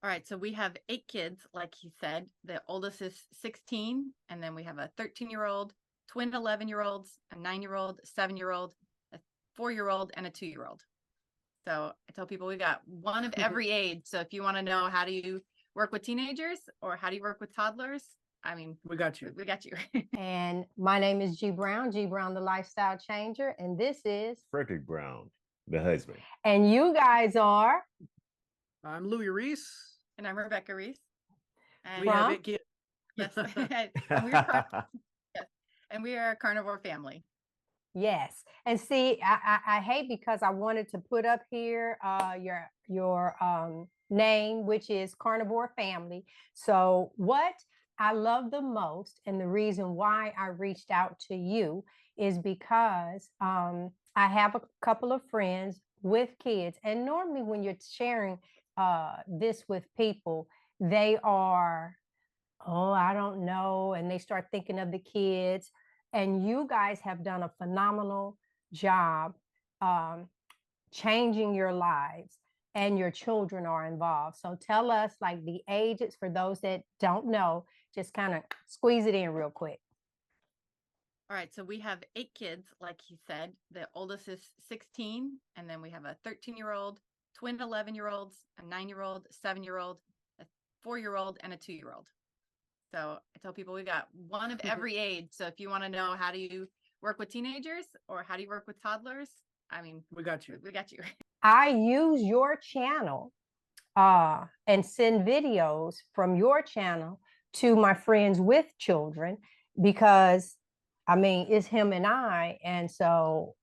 All right, so we have 8 kids, like he said. The oldest is 16, and then we have a 13-year-old, twin 11-year-olds, a 9-year-old, a 7-year-old, a 4-year-old, and a 2-year-old. So I tell people we got one of every age. So if you want to know how do you work with teenagers or how do you work with toddlers, I mean, We got you. we got you. And my name is G Brown, the Lifestyle Changer. And this is Frederick Brown, the husband. And you guys are I'm Louis Reese. And I'm Rebecca Reese. And We have 8 kids. yes. And we are a carnivore family. Yes. And see, I hate because I wanted to put up here your name, which is Carnivore Family. So what I love the most and the reason why I reached out to you is because I have a couple of friends with kids. And normally when you're sharing this with people, they are, oh, I don't know. And they start thinking of the kids. And you guys have done a phenomenal job changing your lives, and your children are involved. So tell us like the ages for those that don't know, just kind of squeeze it in real quick. All right, so we have 8 kids, like he said. The oldest is 16, and then we have a 13-year-old, twin 11-year-olds, a 9-year-old, a 7-year-old, a 4-year-old, and a 2-year-old. So I tell people we got one of every age. So if you want to know how do you work with teenagers or how do you work with toddlers, I mean, We got you. we got you. I use your channel and send videos from your channel to my friends with children because, I mean, it's him and I. And so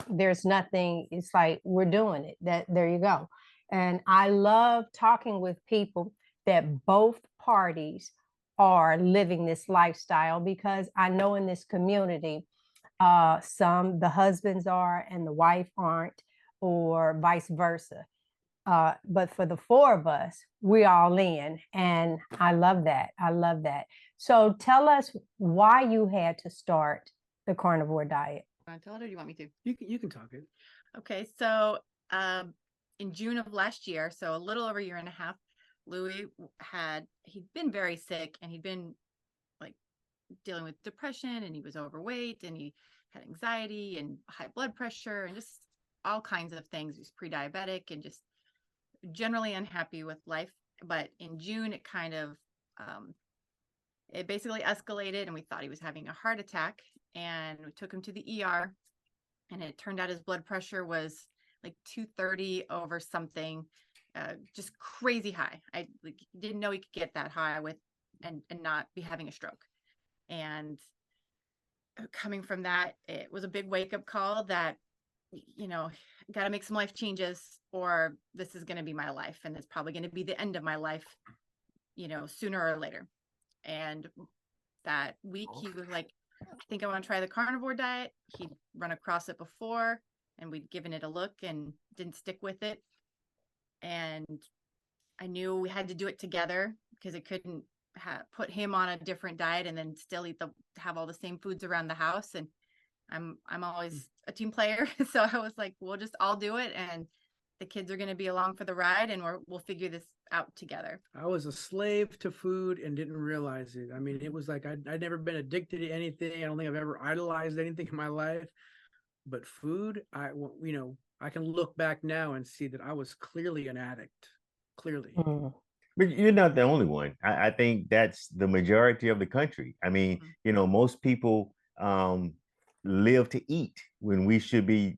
there's nothing, it's like we're doing it. There you go. And I love talking with people that both parties are living this lifestyle because I know in this community, the husbands are and the wife aren't, or vice versa. But for the 4 of us, we all in, and I love that. I love that. So tell us why you had to start the carnivore diet. Want to tell it or do you want me to? You can talk it. Okay, so in June of last year, so a little over a year and a half, Louis he'd been very sick and he'd been like dealing with depression and he was overweight and he had anxiety and high blood pressure and just all kinds of things. He was pre-diabetic and just generally unhappy with life. But in June, it kind of, it basically escalated and we thought he was having a heart attack and we took him to the ER and it turned out his blood pressure was like 230 over something. Just crazy high. I didn't know he could get that high with and not be having a stroke. And coming from that, it was a big wake-up call that, you know, got to make some life changes or this is going to be my life and it's probably going to be the end of my life, you know, sooner or later. And that week he was like, I think I want to try the carnivore diet. He'd run across it before and we'd given it a look and didn't stick with it. And I knew we had to do it together because I couldn't put him on a different diet and then still have all the same foods around the house. And I'm always a team player. So I was like, we'll just all do it. And the kids are going to be along for the ride and we'll figure this out together. I was a slave to food and didn't realize it. I mean, it was like I'd never been addicted to anything. I don't think I've ever idolized anything in my life. But food, I can look back now and see that I was clearly an addict. Clearly. Mm-hmm. But you're not the only one. I think that's the majority of the country. I mean, most people live to eat when we should be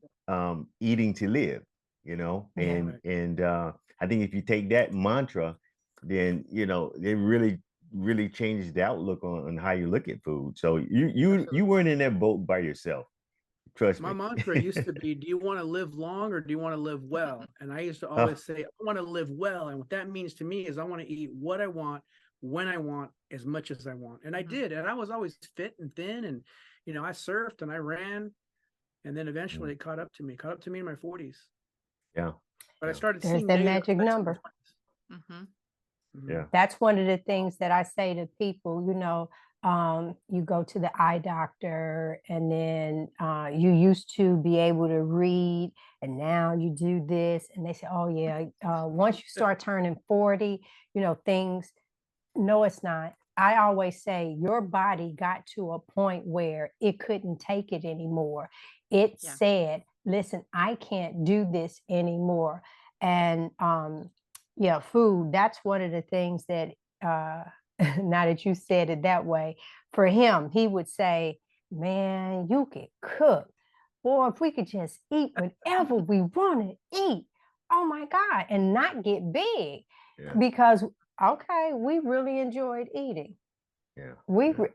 eating to live, and I think if you take that mantra, then, it really, really changes the outlook on how you look at food. So you weren't in that boat by yourself. Trust me. My mantra used to be, do you want to live long or do you want to live well? And I used to always say, I want to live well. And what that means to me is I want to eat what I want, when I want, as much as I want. And I did. And I was always fit and thin. And, I surfed and I ran. And then eventually it caught up to me in my 40s. Yeah. But I started There's seeing that magic number. Yeah. That's one of the things that I say to people, You go to the eye doctor, and then you used to be able to read, and now you do this. And they say, oh, yeah, once you start turning 40, things. No, it's not. I always say your body got to a point where it couldn't take it anymore. It said, listen, I can't do this anymore. And yeah, food, that's one of the things that, now that you said it that way, for him, he would say, man, you can cook. Boy, if we could just eat whatever we want to eat. Oh my God, and not get big. Yeah. Because okay, we really enjoyed eating. Yeah.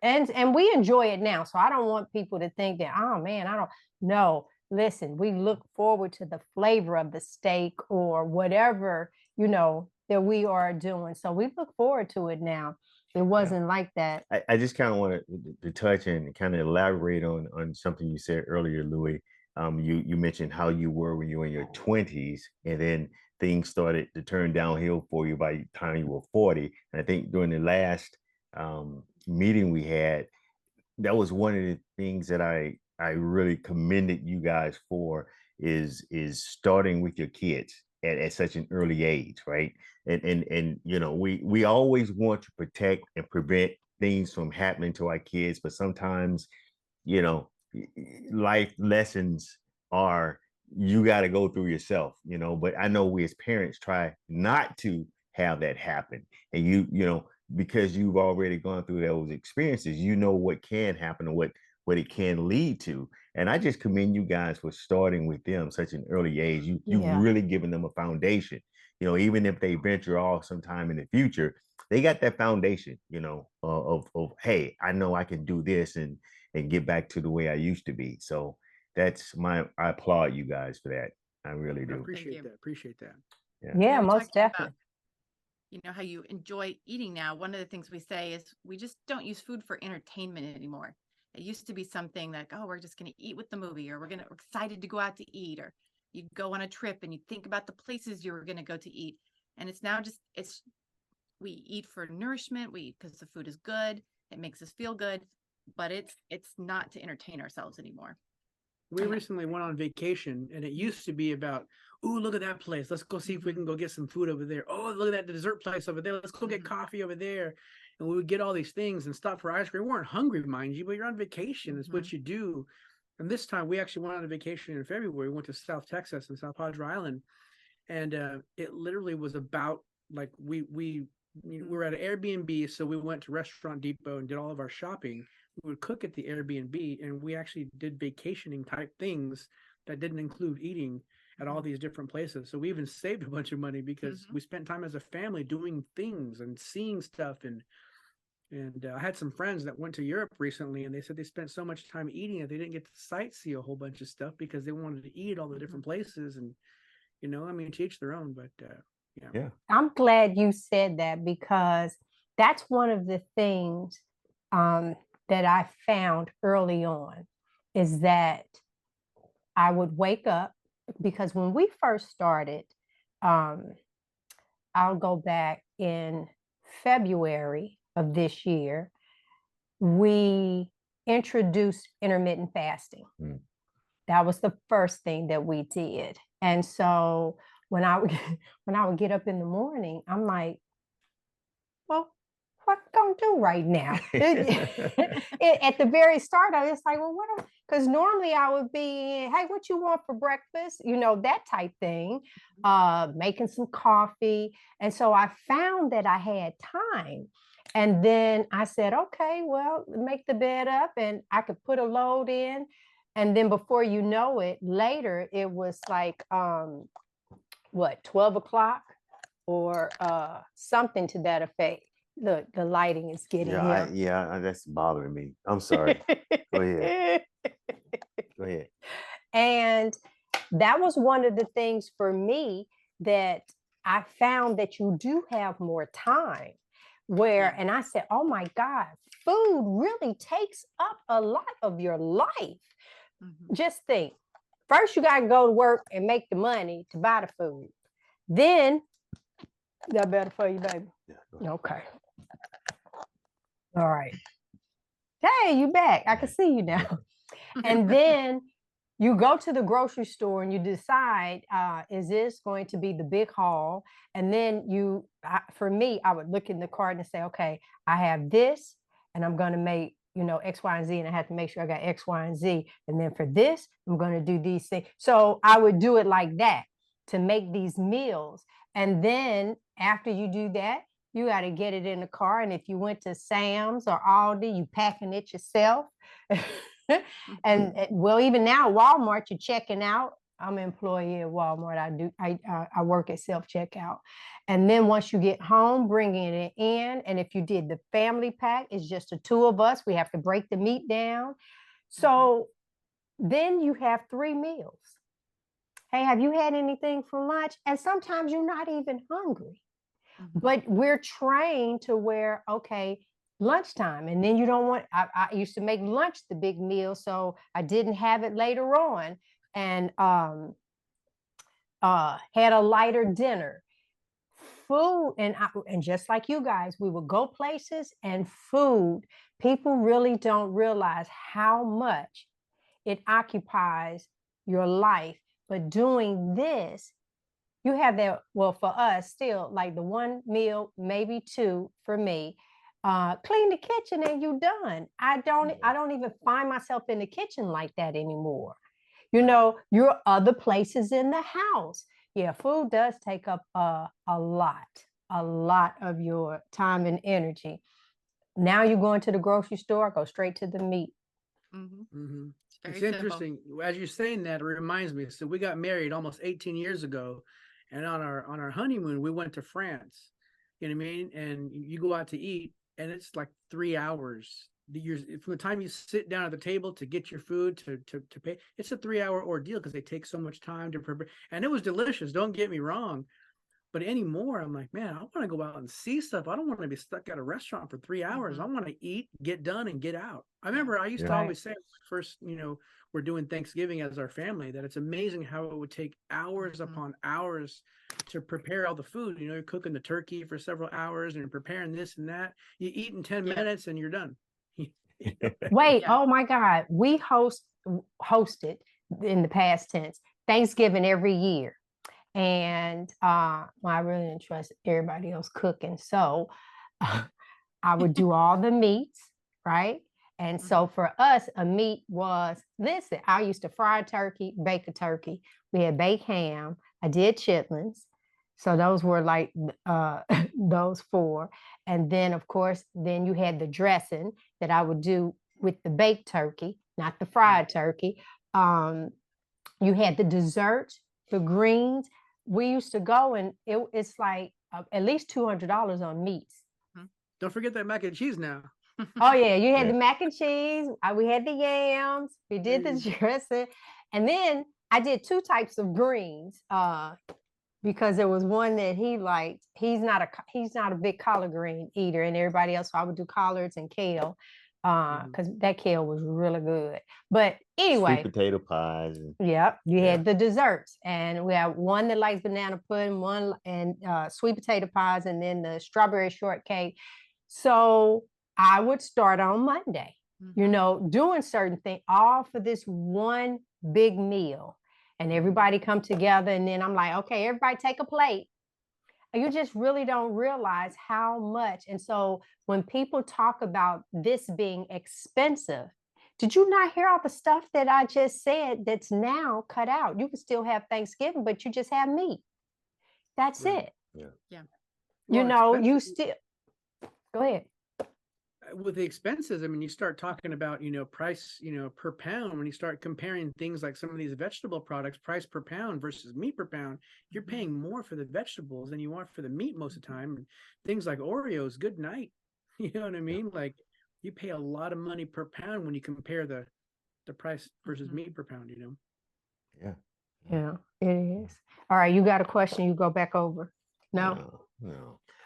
And we enjoy it now. So I don't want people to think that, oh man, I don't know. Listen, we look forward to the flavor of the steak or whatever, that we are doing. So we look forward to it now. It wasn't like that. I just kind of want to touch and kind of elaborate on something you said earlier, Louis. You mentioned how you were when you were in your 20s, and then things started to turn downhill for you by the time you were 40. And I think during the last meeting we had, that was one of the things that I really commended you guys for is starting with your kids at such an early age, right? And we always want to protect and prevent things from happening to our kids, but sometimes, life lessons are you got to go through yourself, but I know we as parents try not to have that happen. And because you've already gone through those experiences, what can happen and what it can lead to. And I just commend you guys for starting with them such an early age. You've really given them a foundation. Even if they venture off sometime in the future, they got that foundation, of hey, I know I can do this and get back to the way I used to be. So I applaud you guys for that. I really do. I appreciate that. Appreciate that. Yeah, most definitely. How you enjoy eating now. One of the things we say is we just don't use food for entertainment anymore. It used to be something like, oh, we're just going to eat with the movie, or we're excited to go out to eat, or you go on a trip and you think about the places you were going to go to eat. And it's now we eat for nourishment. We eat because the food is good. It makes us feel good, but it's not to entertain ourselves anymore. We recently went on vacation, and it used to be about, ooh, look at that place. Let's go see if we can go get some food over there. Oh, look at that dessert place over there. Let's go get coffee over there. And we would get all these things and stop for ice cream. We weren't hungry, mind you, but you're on vacation. It's what you do. And this time we actually went on a vacation in February. We went to South Texas and South Padre Island. And it literally was about like we were at an Airbnb. So we went to Restaurant Depot and did all of our shopping. We would cook at the Airbnb, and we actually did vacationing type things that didn't include eating at all these different places. So we even saved a bunch of money because we spent time as a family doing things and seeing stuff. And I had some friends that went to Europe recently, and they said they spent so much time eating that they didn't get to sightsee a whole bunch of stuff because they wanted to eat all the different places. And to each their own. But yeah, I'm glad you said that, because that's one of the things that I found early on, is that I would wake up, because when we first started, I'll go back in February of this year, we introduced intermittent fasting. That was the first thing that we did. And so when I would get up in the morning, I'm like, well, what gonna do right now? At the very start, I was like, well, what? Because normally I would be, hey, what you want for breakfast? That type thing, making some coffee. And so I found that I had time. And then I said, okay, well, make the bed up, and I could put a load in. And then before you know it, later it was like, 12 o'clock or something to that effect. The lighting is getting here. That's bothering me. I'm sorry. Go ahead. Go ahead. And that was one of the things for me that I found that you do have more time and I said, oh my God, food really takes up a lot of your life. Just think, first you got to go to work and make the money to buy the food. Then, that better for you, baby? Yeah, okay. All right. Hey, you back. I can see you now. And then you go to the grocery store and you decide, is this going to be the big haul? And then for me, I would look in the cart and say, okay, I have this and I'm going to make, X, Y, and Z. And I have to make sure I got X, Y, and Z. And then for this, I'm going to do these things. So I would do it like that to make these meals. And then after you do that, you got to get it in the car. And if you went to Sam's or Aldi, you packing it yourself. and well, even now, Walmart, you're checking out. I'm an employee at Walmart. I work at self-checkout. And then once you get home, bringing it in. And if you did the family pack, it's just the two of us. We have to break the meat down. So then you have 3 meals. Hey, have you had anything for lunch? And sometimes you're not even hungry. But we're trained to where, okay, lunchtime. And then you don't want, I used to make lunch the big meal, so I didn't have it later on, and had a lighter dinner. Food, and just like you guys, we would go places and food. People really don't realize how much it occupies your life. But doing this, you have that, well, for us still, like the 1 meal, maybe 2 for me, clean the kitchen and you done. I don't even find myself in the kitchen like that anymore. Your other places in the house. Yeah, food does take up a lot of your time and energy. Now you're going to the grocery store, go straight to the meat. It's interesting. As you're saying that, it reminds me. So we got married almost 18 years ago. And on our honeymoon, we went to France. You know what I mean? And you go out to eat, and it's like 3 hours. From the time you sit down at the table to get your food to pay, it's a 3-hour ordeal because they take so much time to prepare. And it was delicious. Don't get me wrong. But anymore, I'm like, man, I want to go out and see stuff. I don't want to be stuck at a restaurant for 3 hours. I want to eat, get done, and get out. I remember I used to always say, first, we're doing Thanksgiving as our family, that it's amazing how it would take hours upon hours to prepare all the food. You're cooking the turkey for several hours and preparing this and that. You eat in 10 minutes and you're done. Wait, oh my God. We hosted in the past tense Thanksgiving every year. And I really didn't trust everybody else cooking. So I would do all the meats, right? And so for us, a meat was, listen, I used to fry a turkey, bake a turkey. We had baked ham. I did chitlins. So those were like those 4. And then, of course, then you had the dressing that I would do with the baked turkey, not the fried turkey. You had the dessert, the greens. We used to go and it's like at least $200 on meats. Don't forget that mac and cheese now. Oh yeah, you had the mac and cheese. We had the yams. We did the dressing, and then I did 2 types of greens because there was one that he liked. He's not a big collard green eater, and everybody else. So I would do collards and kale because that kale was really good. But anyway, sweet potato pies. Yep, you had the desserts, and we have one that likes banana pudding, one and sweet potato pies, and then the strawberry shortcake. So I would start on Monday, doing certain things, all for this one big meal, and everybody come together, and then I'm like, okay, everybody take a plate. You just really don't realize how much. And so when people talk about this being expensive, did you not hear all the stuff that I just said that's now cut out? You can still have Thanksgiving, but you just have meat. That's it. Yeah. You still, go ahead. With the expenses, I mean, you start talking about, price, per pound. When you start comparing things like some of these vegetable products, price per pound versus meat per pound, you're paying more for the vegetables than you are for the meat most of the time. And things like Oreos, good night. You know what I mean? Like, you pay a lot of money per pound when you compare the price versus meat per pound, Yeah, it is. All right, you got a question, you go back over. No.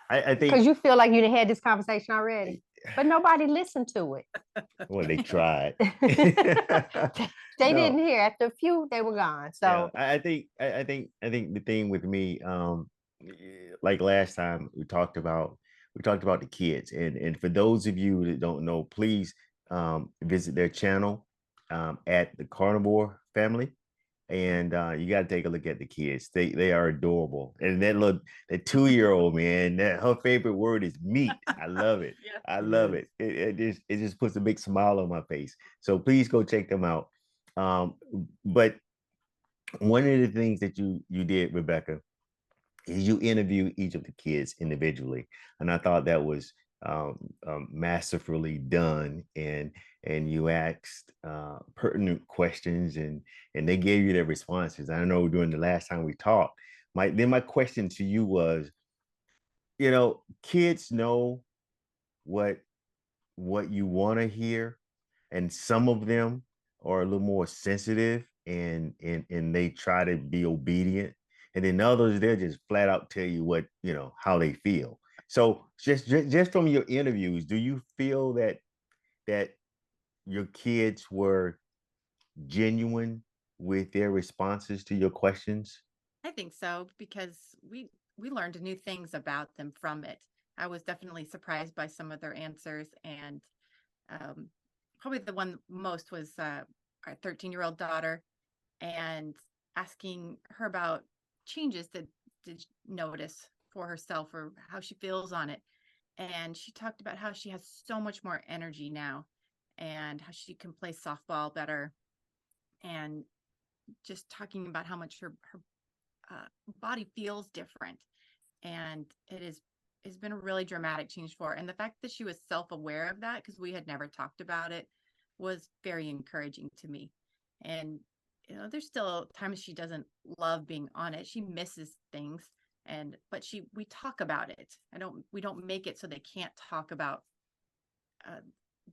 I think because you feel like you done had this conversation already, but nobody listened to it. Well, they tried. They didn't hear. After a few, they were gone. So I think the thing with me, like last time we talked about the kids, and for those of you that don't know, please visit their channel at the Carnivore family. And you got to take a look at the kids. They are adorable. And that 2-year-old, man, her favorite word is meat. I love it. Yeah. I love it. It just puts a big smile on my face. So please go check them out. But one of the things that you did, Rebecca, is you interview each of the kids individually, and I thought that was masterfully done. And you asked pertinent questions, and they gave you their responses. I know during the last time we talked, my question to you was, kids know what you want to hear, and some of them are a little more sensitive, and they try to be obedient, and then others, they'll just flat out tell you how they feel. So just from your interviews, do you feel that your kids were genuine with their responses to your questions? I think so, because we learned new things about them from it. I was definitely surprised by some of their answers, and probably the one most was our 13-year-old daughter, and asking her about changes that did notice for herself or how she feels on it. And she talked about how she has so much more energy now, and how she can play softball better, and just talking about how much her body feels different. And it's been a really dramatic change for her. And the fact that she was self-aware of that, because we had never talked about it, was very encouraging to me. And there's still times she doesn't love being on it. She misses things, but we talk about it. We don't make it so they can't talk about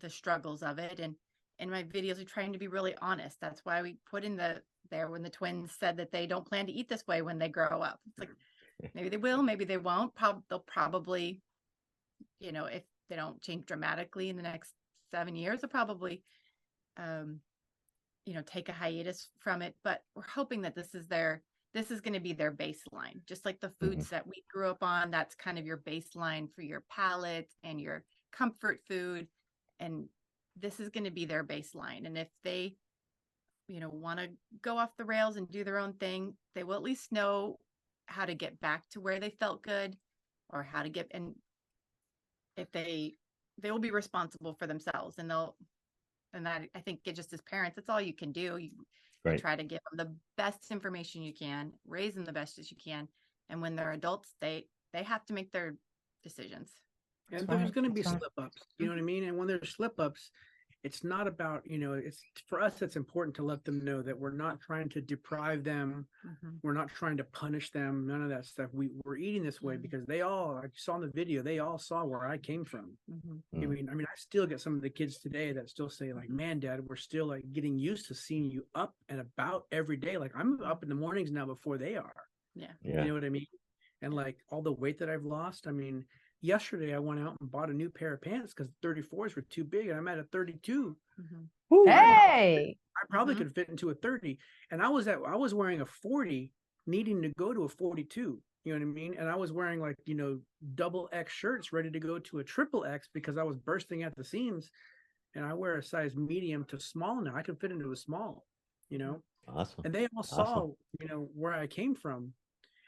the struggles of it. And in my videos, we're trying to be really honest. That's why we put in there when the twins said that they don't plan to eat this way when they grow up. It's like, maybe they will, maybe they won't. They'll probably, if they don't change dramatically in the next 7 years, they'll probably, take a hiatus from it. But we're hoping that this is going to be their baseline, just like the foods that we grew up on. That's kind of your baseline for your palate and your comfort food. And this is going to be their baseline. And if they, want to go off the rails and do their own thing, they will at least know how to get back to where they felt good, or how to and if they will be responsible for themselves, and that, I think, just as parents, that's all you can do. You try to give them the best information you can, raise them the best as you can. And when they're adults, they have to make their decisions. And there's going to be slip ups, you know what I mean? And when there's slip ups, it's not about, it's for us, it's important to let them know that we're not trying to deprive them. We're not trying to punish them. None of that stuff. We're eating this way because I saw in the video, they all saw where I came from. I mean, I still get some of the kids today that still say, like, man, Dad, we're still like getting used to seeing you up and about every day. Like, I'm up in the mornings now before they are. Yeah. You know what I mean? And like all the weight that I've lost, I mean, yesterday I went out and bought a new pair of pants because 34s were too big, and I'm at a 32. Hey, I probably could fit into a 30, and I was wearing a 40, needing to go to a 42. You know what I mean? And I was wearing, like, double X shirts ready to go to a triple X because I was bursting at the seams. And I wear a size medium to small now. I can fit into a small. Awesome. And they all saw, where I came from.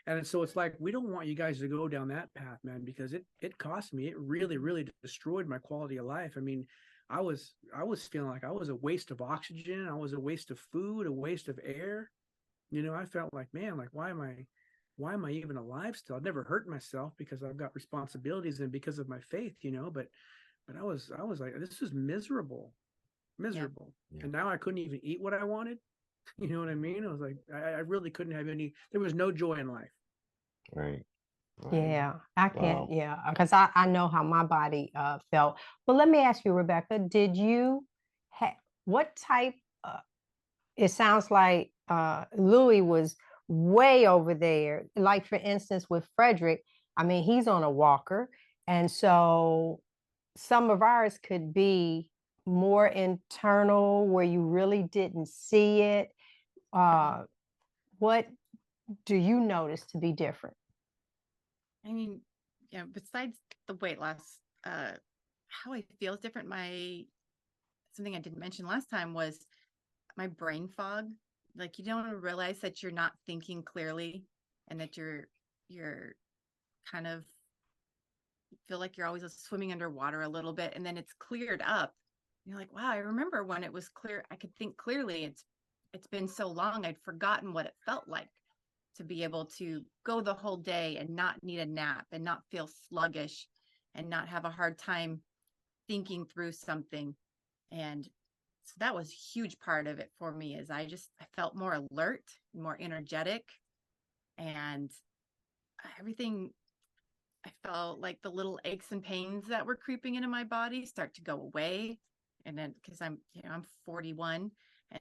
And so it's like, we don't want you guys to go down that path, man, because it cost me. It really, really destroyed my quality of life. I mean, I was feeling like I was a waste of oxygen. I was a waste of food, a waste of air. I felt like, man, like, why am I even alive still? I've never hurt myself because I've got responsibilities and because of my faith, but I was like, this is miserable. Yeah. And now I couldn't even eat what I wanted. You know what I mean? I was like, I really couldn't have there was no joy in life. Right. Yeah, I can't. Wow. Yeah, because I know how my body felt. But let me ask you, Rebecca, did you what type? It sounds like Louis was way over there. Like, for instance, with Frederick, I mean, he's on a walker, and so some of ours could be more internal, where you really didn't see it. What do you notice to be different? I mean, besides the weight loss, how I feel is different. something I didn't mention last time was my brain fog. Like, you don't realize that you're not thinking clearly, and that you're kind of feel like you're always swimming underwater a little bit, and then it's cleared up. You're like, wow, I remember when it was clear. I could think clearly. It's been so long. I'd forgotten what it felt like to be able to go the whole day and not need a nap and not feel sluggish and not have a hard time thinking through something. And so that was a huge part of it for me, is I felt more alert, more energetic, and everything. I felt like the little aches and pains that were creeping into my body start to go away. And then, because I'm 41.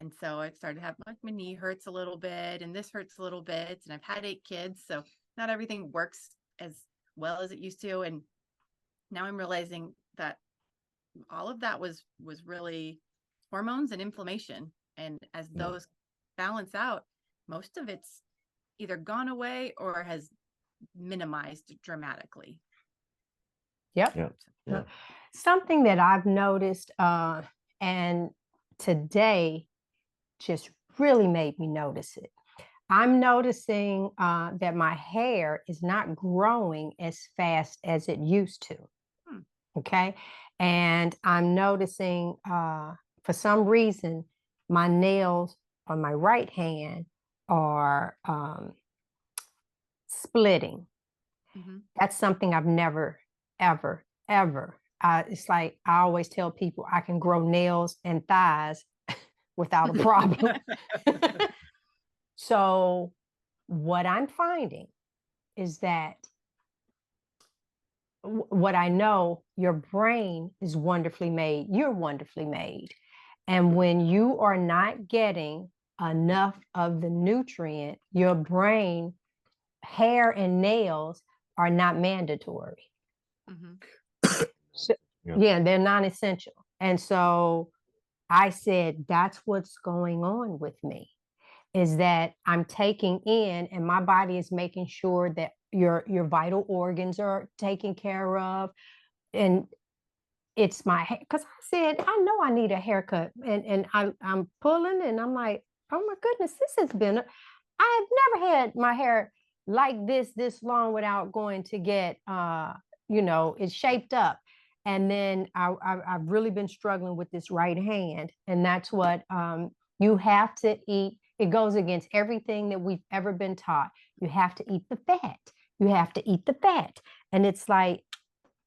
And so I started to have, like, my knee hurts a little bit and this hurts a little bit. And I've had 8 kids, so not everything works as well as it used to. And now I'm realizing that all of that was really hormones and inflammation. And as those balance out, most of it's either gone away or has minimized dramatically. Yep. Yeah. Something that I've noticed, and today just really made me notice it. I'm noticing that my hair is not growing as fast as it used to. Okay. And I'm noticing for some reason, my nails on my right hand are splitting. That's something I've never, ever, ever. It's like I always tell people I can grow nails and thighs without a problem. So what I'm finding is that what I know, your brain is wonderfully made. You're wonderfully made. And when you are not getting enough of the nutrient, your brain, hair and nails are not mandatory. So, yeah, they're non-essential. And so I said, that's what's going on with me, is that I'm taking in, and my body is making sure that your vital organs are taken care of. And it's my hair, because I said, I know I need a haircut. And I'm pulling, and I'm like, oh my goodness, this has been, I have never had my hair like this long without going to get, it's shaped up. And then I've really been struggling with this right hand. And that's what you have to eat. It goes against everything that we've ever been taught. You have to eat the fat. You have to eat the fat. And it's like,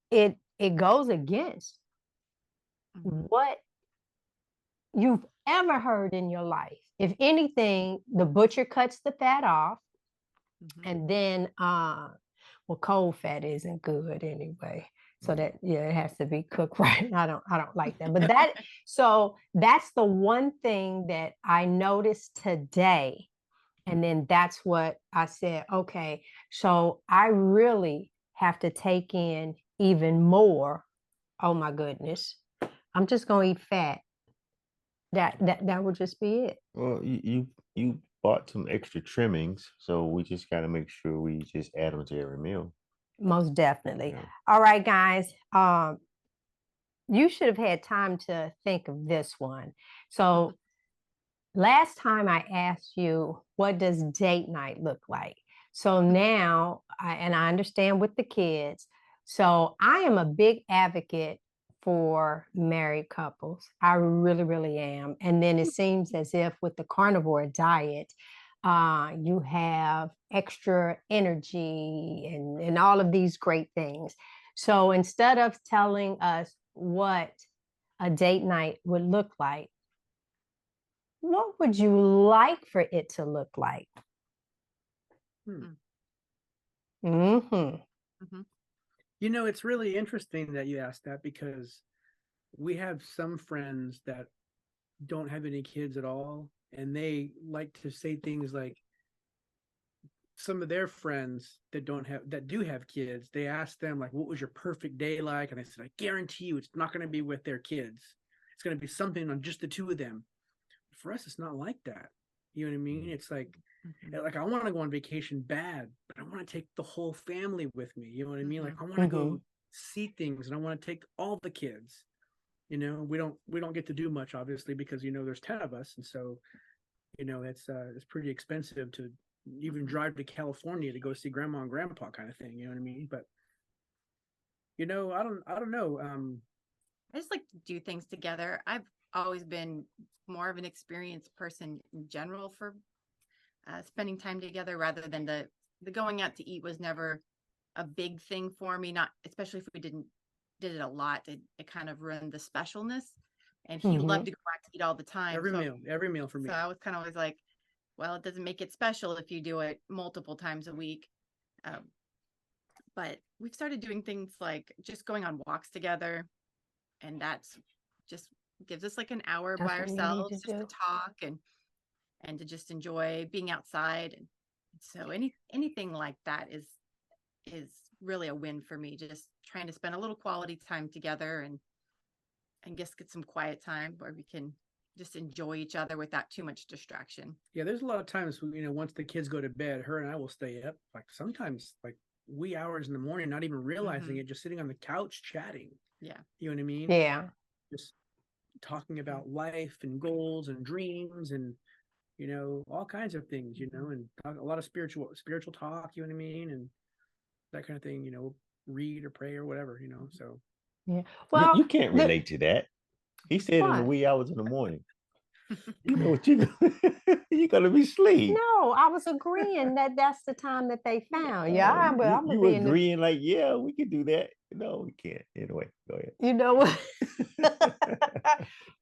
it goes against what you've ever heard in your life. If anything, the butcher cuts the fat off. And then, cold fat isn't good anyway. So that, it has to be cooked right. I don't like that. But so that's the one thing that I noticed today. And then that's what I said, okay, so I really have to take in even more. Oh my goodness. I'm just going to eat fat. That would just be it. Well, you bought some extra trimmings, so we just got to make sure we just add them to every meal. Most definitely. Yeah. All right, guys. You should have had time to think of this one. So last time I asked you, what does date night look like? So now, I understand with the kids. So I am a big advocate for married couples. I really, really am. And then it seems as if with the carnivore diet, you have extra energy and all of these great things. So instead of telling us what a date night would look like, what would you like for it to look like? It's really interesting that you asked that, because we have some friends that don't have any kids at all, and they like to say things like, some of their friends that do have kids, they ask them, like, what was your perfect day like? And I said, I guarantee you it's not going to be with their kids. It's going to be something on just the two of them. For us, it's not like that. You know what I mean? It's like, I want to go on vacation bad, but I want to take the whole family with me. You know what I mean? Like, I want to go see things, and I want to take all the kids. You know, we don't get to do much, obviously, because there's 10 of us, and so it's pretty expensive to even drive to California to go see grandma and grandpa, kind of thing. You know what I mean? But I don't know. I just like to do things together. I've always been more of an experienced person in general for spending time together, rather than the going out to eat was never a big thing for me. Not especially if we did it a lot. It kind of ruined the specialness. And he loved to go out to eat all the time. Every meal for me. So I was kind of always like, well, it doesn't make it special if you do it multiple times a week. But we've started doing things like just going on walks together, and that's just gives us like an hour by ourselves just to talk and to just enjoy being outside. And so anything like that is really a win for me. Just trying to spend a little quality time together and just get some quiet time where we can just enjoy each other without too much distraction. Yeah, there's a lot of times, once the kids go to bed, her and I will stay up like sometimes like wee hours in the morning, not even realizing it, just sitting on the couch chatting. Yeah. You know what I mean? Yeah. Just talking about life and goals and dreams and all kinds of things, and a lot of spiritual talk, you know what I mean, and that kind of thing, read or pray or whatever, so. Yeah. Well, you can't relate to that. He said in the wee hours in the morning. You know what you're gonna be asleep. No, I was agreeing that that's the time that they found. Yeah, I'm you agreeing like, yeah, we could do that. No, we can't. Anyway, go ahead. You know what?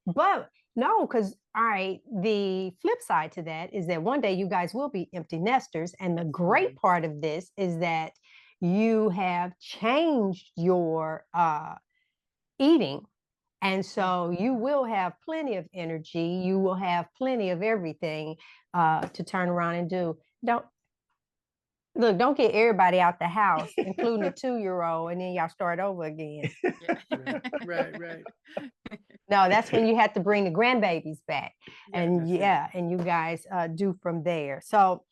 But no, because all right, the flip side to that is that one day you guys will be empty nesters. And the great part of this is that you have changed your eating. And so you will have plenty of energy. You will have plenty of everything to turn around and do. Don't get everybody out the house, including the 2-year-old, and then y'all start over again. Right. No, that's when you have to bring the grandbabies back. Yeah, and and you guys do from there. So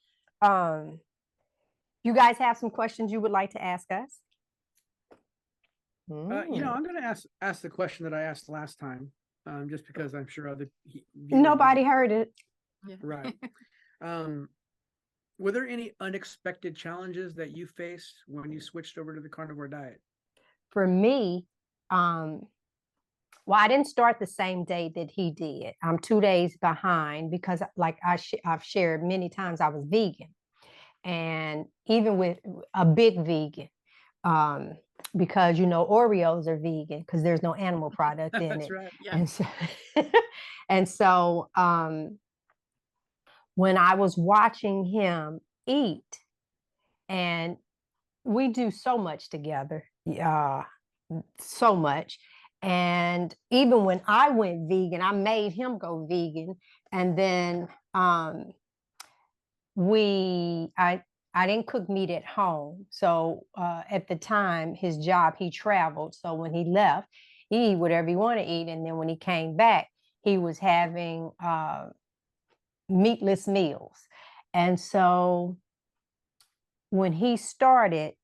you guys have some questions you would like to ask us? I'm going to ask the question that I asked last time, just because I'm sure other nobody heard it. Yeah. Right. Were there any unexpected challenges that you faced when you switched over to the carnivore diet? For me, well, I didn't start the same day that he did. I'm 2 days behind because, like I've shared many times, I was vegan, and even with a big vegan, because Oreos are vegan because there's no animal product in That's it. right. Yeah. And so when I was watching him eat, and we do so much together, so much. And even when I went vegan, I made him go vegan. And then I didn't cook meat at home. So at the time, his job, he traveled. So when he left, he eat whatever he wanted to eat. And then when he came back, he was having meatless meals. And so when he started,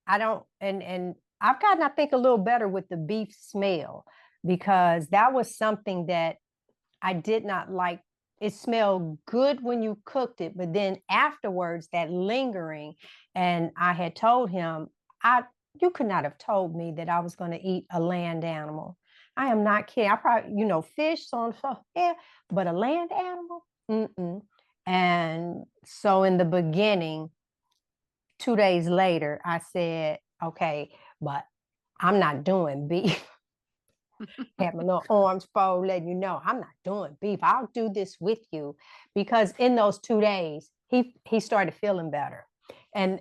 and I've gotten, I think, a little better with the beef smell, because that was something that I did not like. It smelled good when you cooked it, but then afterwards, that lingering. And I had told him, you could not have told me that I was going to eat a land animal. I am not kidding. I probably, fish, so yeah, but a land animal? Mm-mm. And so in the beginning, 2 days later, I said, okay, but I'm not doing beef. Had my little arms folded, letting you know I'm not doing beef. I'll do this with you, because in those 2 days, he started feeling better. And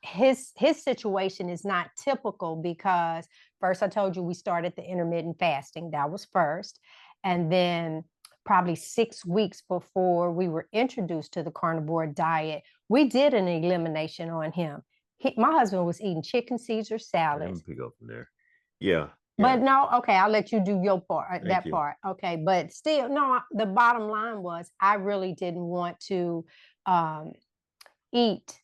his situation is not typical, because first I told you we started the intermittent fasting. That was first. And then probably 6 weeks before we were introduced to the carnivore diet, we did an elimination on him. My husband was eating chicken Caesar salads. Let me pick up from there. Yeah. But no, okay, I'll let you do your part, Thank you. part. Okay, but still, no, the bottom line was I really didn't want to eat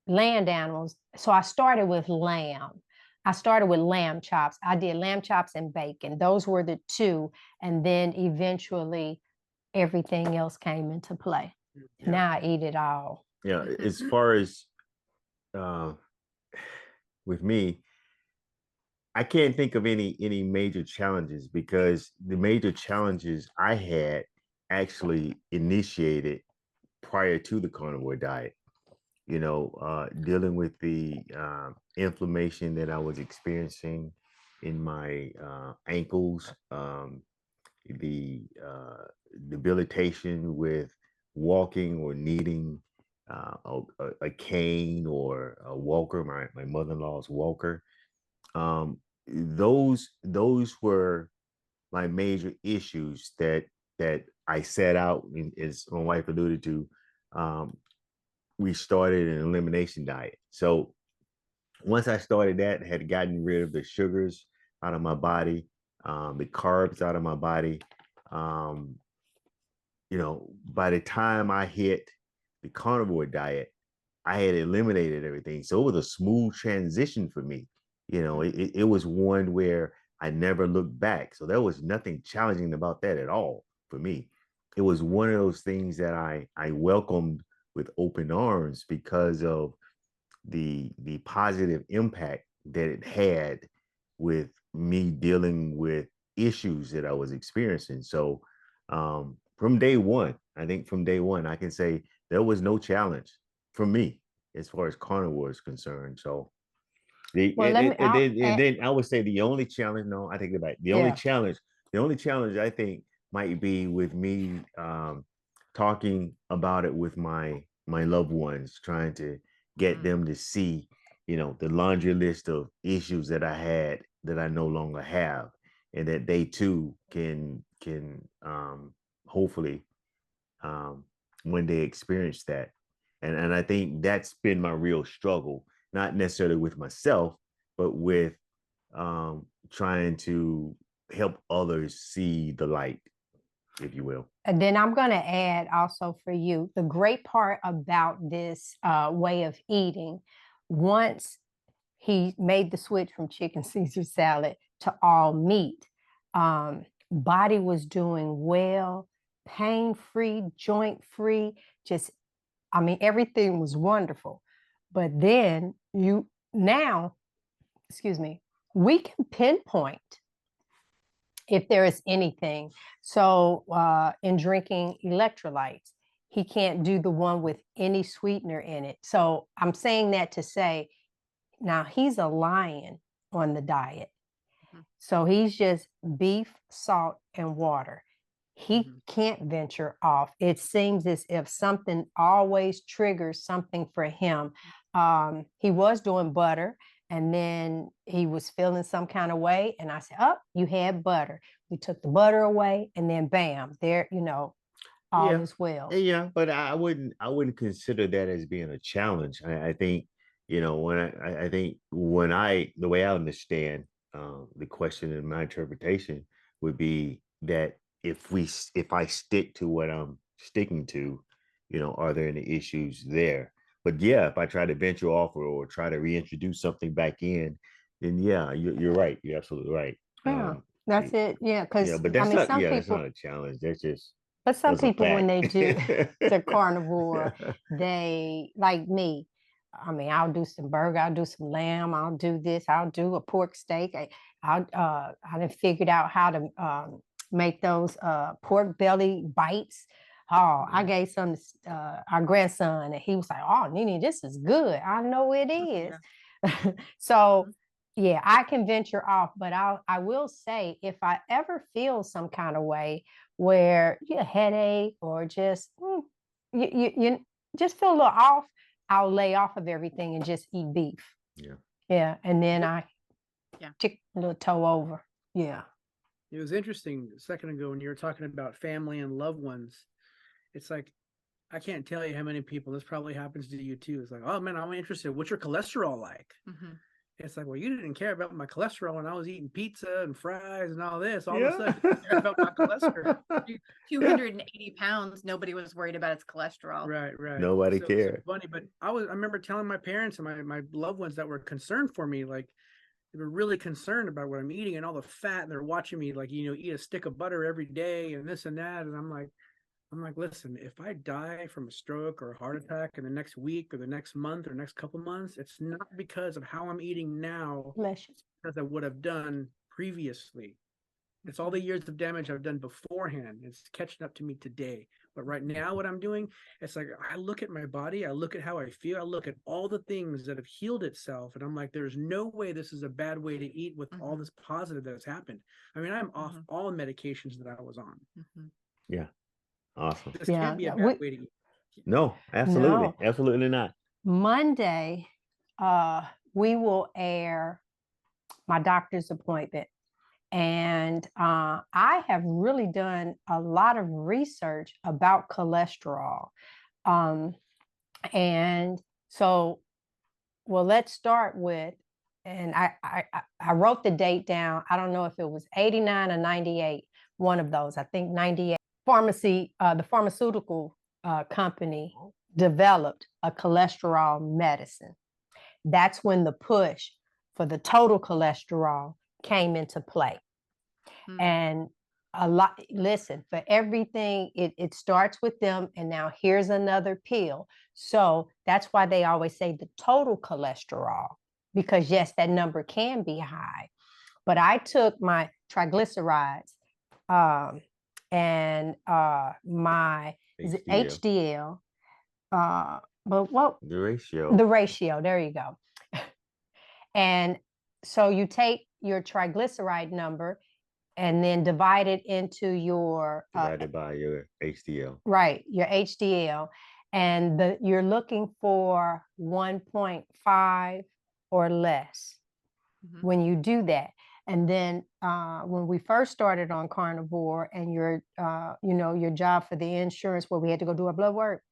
land animals. So I started with lamb. I started with lamb chops. I did lamb chops and bacon. Those were the two. And then eventually everything else came into play. Yeah. Now I eat it all. Yeah, as far as with me, I can't think of any major challenges, because the major challenges I had actually initiated prior to the carnivore diet. Dealing with the inflammation that I was experiencing in my ankles, the debilitation with walking or needing a cane or a walker, my mother-in-law's walker. Those were my major issues that I set out, as my wife alluded to. We started an elimination diet. So once I started that, had gotten rid of the sugars out of my body, the carbs out of my body. By the time I hit the carnivore diet, I had eliminated everything. So it was a smooth transition for me. It was one where I never looked back. So there was nothing challenging about that at all for me. It was one of those things that I welcomed with open arms, because of the positive impact that it had with me dealing with issues that I was experiencing. So from day one, I think from day one, I can say there was no challenge for me as far as carnivore is concerned. So then I would say the only challenge, no, I take it back. The only challenge I think might be with me talking about it with my loved ones, trying to get them to see, the laundry list of issues that I had that I no longer have, and that they too can hopefully when they experience that. And I think that's been my real struggle, not necessarily with myself, but with trying to help others see the light, if you will. And then I'm going to add also for you, the great part about this way of eating, once he made the switch from chicken Caesar salad to all meat, body was doing well, pain-free, joint-free, everything was wonderful. But then we can pinpoint if there is anything. So in drinking electrolytes, he can't do the one with any sweetener in it. So I'm saying that to say, now he's a lion on the diet. So he's just beef, salt, and water. He can't venture off. It seems as if something always triggers something for him. He was doing butter, and then he was feeling some kind of way. And I said, oh, you had butter. We took the butter away, and then bam, there, all is well. Yeah, but I wouldn't consider that as being a challenge. I think, I think the way I understand the question and my interpretation would be that if I stick to what I'm sticking to, are there any issues there? But yeah, if I try to venture off or try to reintroduce something back in, then yeah, you're right. You're absolutely right. Yeah, that's it. Yeah, because but that's not that's not a challenge. That's just. But some people, when they do the carnivore, they, like me, I'll do some burger, I'll do some lamb, I'll do this, I'll do a pork steak. I done figured out how to make those pork belly bites. Oh, I gave some to our grandson, and he was like, oh, Nene, this is good. I know it is. Yeah. So, yeah, I can venture off, but I will say, if I ever feel some kind of way where you a headache or just you just feel a little off, I'll lay off of everything and just eat beef. Yeah, and then I tick a little toe over. Yeah. It was interesting a second ago when you were talking about family and loved ones. It's like, I can't tell you how many people, this probably happens to you too. It's like, oh man, I'm interested. What's your cholesterol like? It's like, well, you didn't care about my cholesterol when I was eating pizza and fries and all this. All of a sudden, you care about my cholesterol. 280 pounds, nobody was worried about its cholesterol. Right. Nobody cared. So funny, but I remember telling my parents and my loved ones that were concerned for me, like, they're really concerned about what I'm eating and all the fat, and they're watching me like, eat a stick of butter every day and this and that. And I'm like, listen, if I die from a stroke or a heart attack in the next week or the next month or next couple months, it's not because of how I'm eating now, it's because of what I've done previously. It's all the years of damage I've done beforehand. It's catching up to me today. But right now, what I'm doing, it's like I look at my body, I look at how I feel, I look at all the things that have healed itself, and I'm like, there's no way this is a bad way to eat with all this positive that has happened. I mean, I'm off all medications that I was on. Yeah. Awesome. This can't be a bad way to eat. No, absolutely. No. Absolutely not. Monday, we will air my doctor's appointment. And I have really done a lot of research about cholesterol. And so, well, let's start with, and I wrote the date down. I don't know if it was 89 or 98, one of those. I think 98. The pharmaceutical company developed a cholesterol medicine. That's when the push for the total cholesterol came into play. And listen, for everything, it starts with them, and now here's another pill. So that's why they always say the total cholesterol, because yes, that number can be high. But I took my triglycerides and my HDL, but what? The ratio. The ratio, there you go. And so you take your triglyceride number and then divide it into your divided by your HDL. Right, your HDL, and you're looking for 1.5 or less when you do that. And then when we first started on Carnivore, and your job for the insurance where we had to go do our blood work,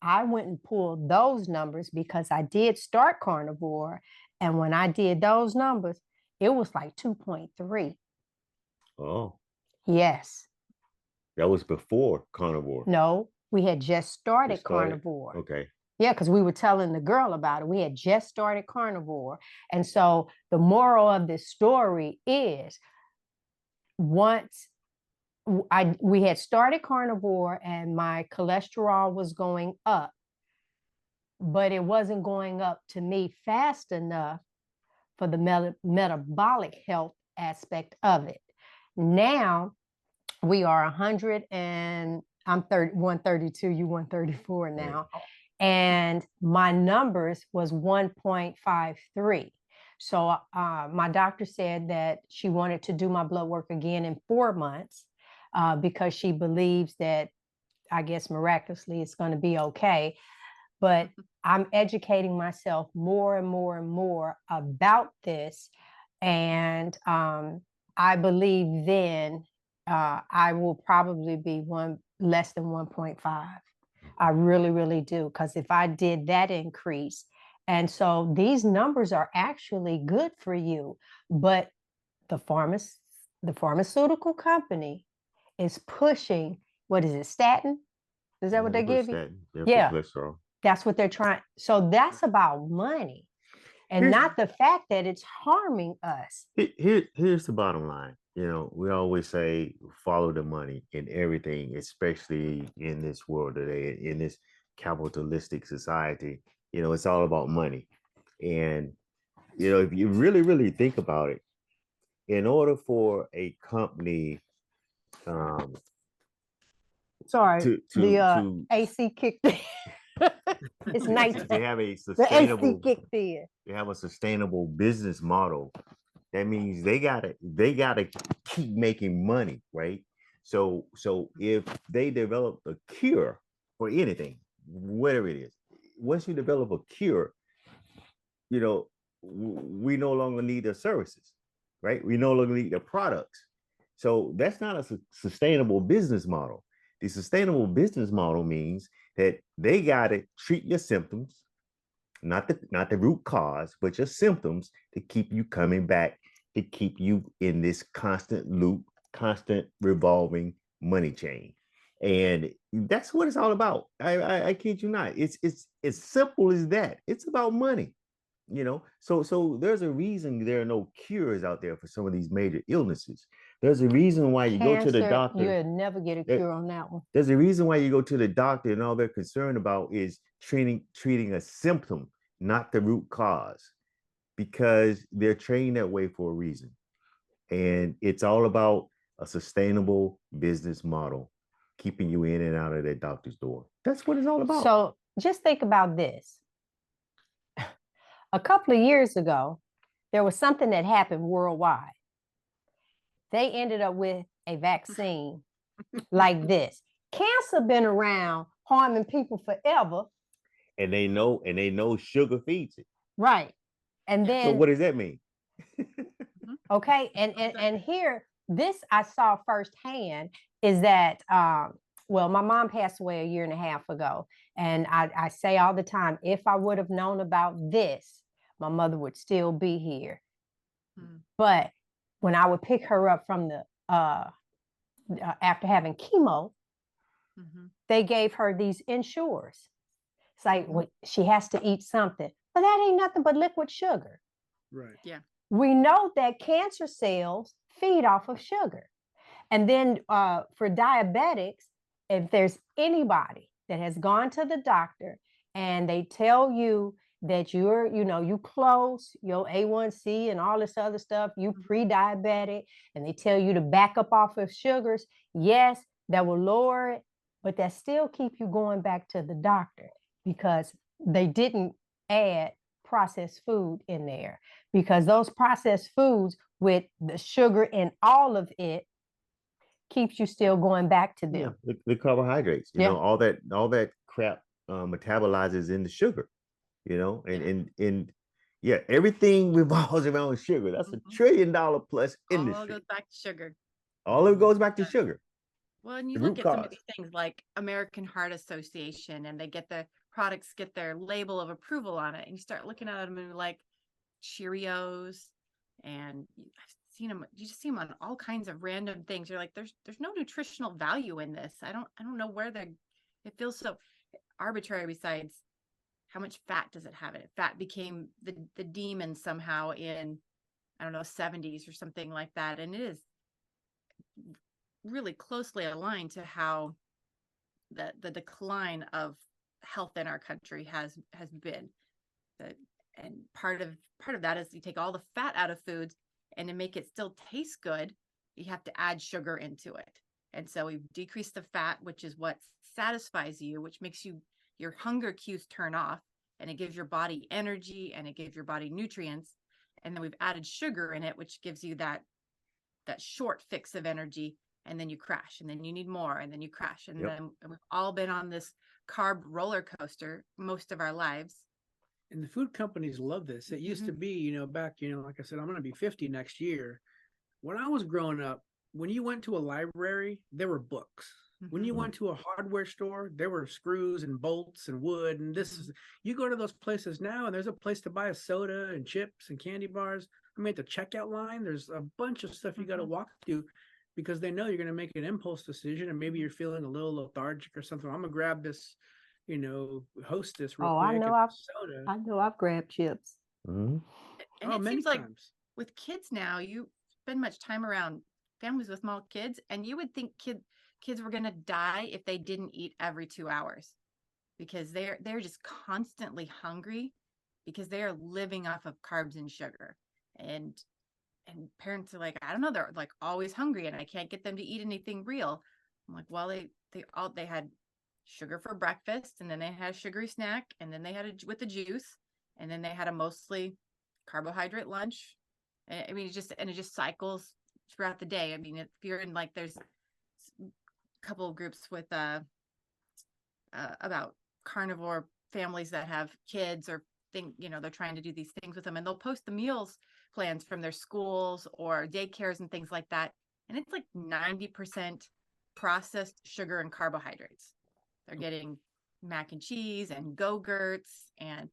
I went and pulled those numbers because I did start Carnivore, and when I did those numbers, it was like 2.3. Oh. Yes. That was before Carnivore. No, we had just started Carnivore. Okay. Yeah, because we were telling the girl about it. We had just started Carnivore. And so the moral of this story is, once we had started Carnivore and my cholesterol was going up, but it wasn't going up to me fast enough for the metabolic health aspect of it. Now we are 100 and I'm 132, you 134 now. Right. And my numbers was 1.53. So my doctor said that she wanted to do my blood work again in 4 months because she believes that, I guess miraculously, it's going to be okay. But I'm educating myself more and more and more about this. And I believe then I will probably be less than 1.5. I really, really do. Because if I did that increase, and so these numbers are actually good for you, but the pharmaceutical company is pushing, what is it, statin? Is that what they give you? Yeah, that's what they're trying. So that's about money, and not the fact that it's harming us. Here's the bottom line. We always say follow the money in everything, especially in this world today, in this capitalistic society. It's all about money. And, if you really, really think about it, in order for a company, sorry, the AC kicked in. It's nice. They have a sustainable. The AC kicked in. They have a sustainable business model. That means they gotta keep making money, right? So if they develop a cure for anything, whatever it is, once you develop a cure, we no longer need their services, right? We no longer need their products. So that's not a sustainable business model. The sustainable business model means that they gotta treat your symptoms, not the root cause, but your symptoms, to keep you coming back, to keep you in this constant loop, constant revolving money chain. And that's what it's all about. I kid you not. It's as simple as that. It's about money. So there's a reason there are no cures out there for some of these major illnesses. There's a reason why you go to the Cancer, doctor. you'll never get a cure on that one. There's a reason why you go to the doctor, and all they're concerned about is treating a symptom, not the root cause, because they're trained that way for a reason. And it's all about a sustainable business model, keeping you in and out of that doctor's door. That's what it's all about. So just think about this. A couple of years ago, there was something that happened worldwide. They ended up with a vaccine like this. Cancer been around harming people forever. And they know sugar feeds it. Right. And Yeah. then So what does that mean? okay, and here, this I saw firsthand is that well, my mom passed away a year and a half ago. And I say all the time, if I would have known about this, my mother would still be here. But when I would pick her up from the after having chemo, they gave her these Ensures. It's like, well, she has to eat something, but that ain't nothing but liquid sugar. Right. Yeah. We know that cancer cells feed off of sugar. And then for diabetics, if there's anybody that has gone to the doctor and they tell you that you're, you close, your A1C and all this other stuff, you pre-diabetic, and they tell you to back up off of sugars, yes, that will lower it, but that still keep you going back to the doctor because they didn't add processed food in there, because those processed foods with the sugar in all of it keeps you still going back to them. Yeah, the carbohydrates, all that crap metabolizes into sugar, and yeah, everything revolves around sugar. That's $1 trillion plus industry. All goes back to sugar. All of it goes back to sugar. Well, and you look at some of these things like American Heart Association, and they get the products get their label of approval on it, and you start looking at them and like Cheerios, and I've seen them. You just see them on all kinds of random things. You're like, there's no nutritional value in this. I don't know where they're. It feels so arbitrary. Besides, how much fat does it have in it? Fat became the demon somehow in, I don't know, 70s or something like that, and it is really closely aligned to how the decline of health in our country has been. And part of that is you take all the fat out of foods, and to make it still taste good, you have to add sugar into it. And so we've decreased the fat, which is what satisfies you, which makes your hunger cues turn off, and it gives your body energy and it gives your body nutrients. And then we've added sugar in it, which gives you that short fix of energy, and then you crash, and then you need more, and then you crash. And then we've all been on this carb roller coaster most of our lives. And the food companies love this. It used to be, back, like I said, I'm going to be 50 next year. When I was growing up, when you went to a library, there were books. When you went to a hardware store, there were screws and bolts and wood. And you go to those places now, and there's a place to buy a soda and chips and candy bars. I mean, at the checkout line, there's a bunch of stuff you got to walk through, because they know you're going to make an impulse decision, and maybe you're feeling a little lethargic or something. I'm going to grab this, Hostess real quick. I know I've grabbed chips. And it seems like with kids now, you spend much time around families with small kids, and you would think kids were going to die if they didn't eat every 2 hours, because they're just constantly hungry, because they are living off of carbs and sugar. And parents are like, I don't know, they're like always hungry, and I can't get them to eat anything real. I'm like, well, they had sugar for breakfast, and then they had a sugary snack, and then they had it with the juice, and then they had a mostly carbohydrate lunch. I mean, it just cycles throughout the day. I mean, if you're in, like, there's a couple of groups with about carnivore families that have kids, or they're trying to do these things with them, and they'll post the meals plans from their schools or daycares and things like that, and it's like 90% processed sugar and carbohydrates. They're getting mac and cheese and Go-Gurts and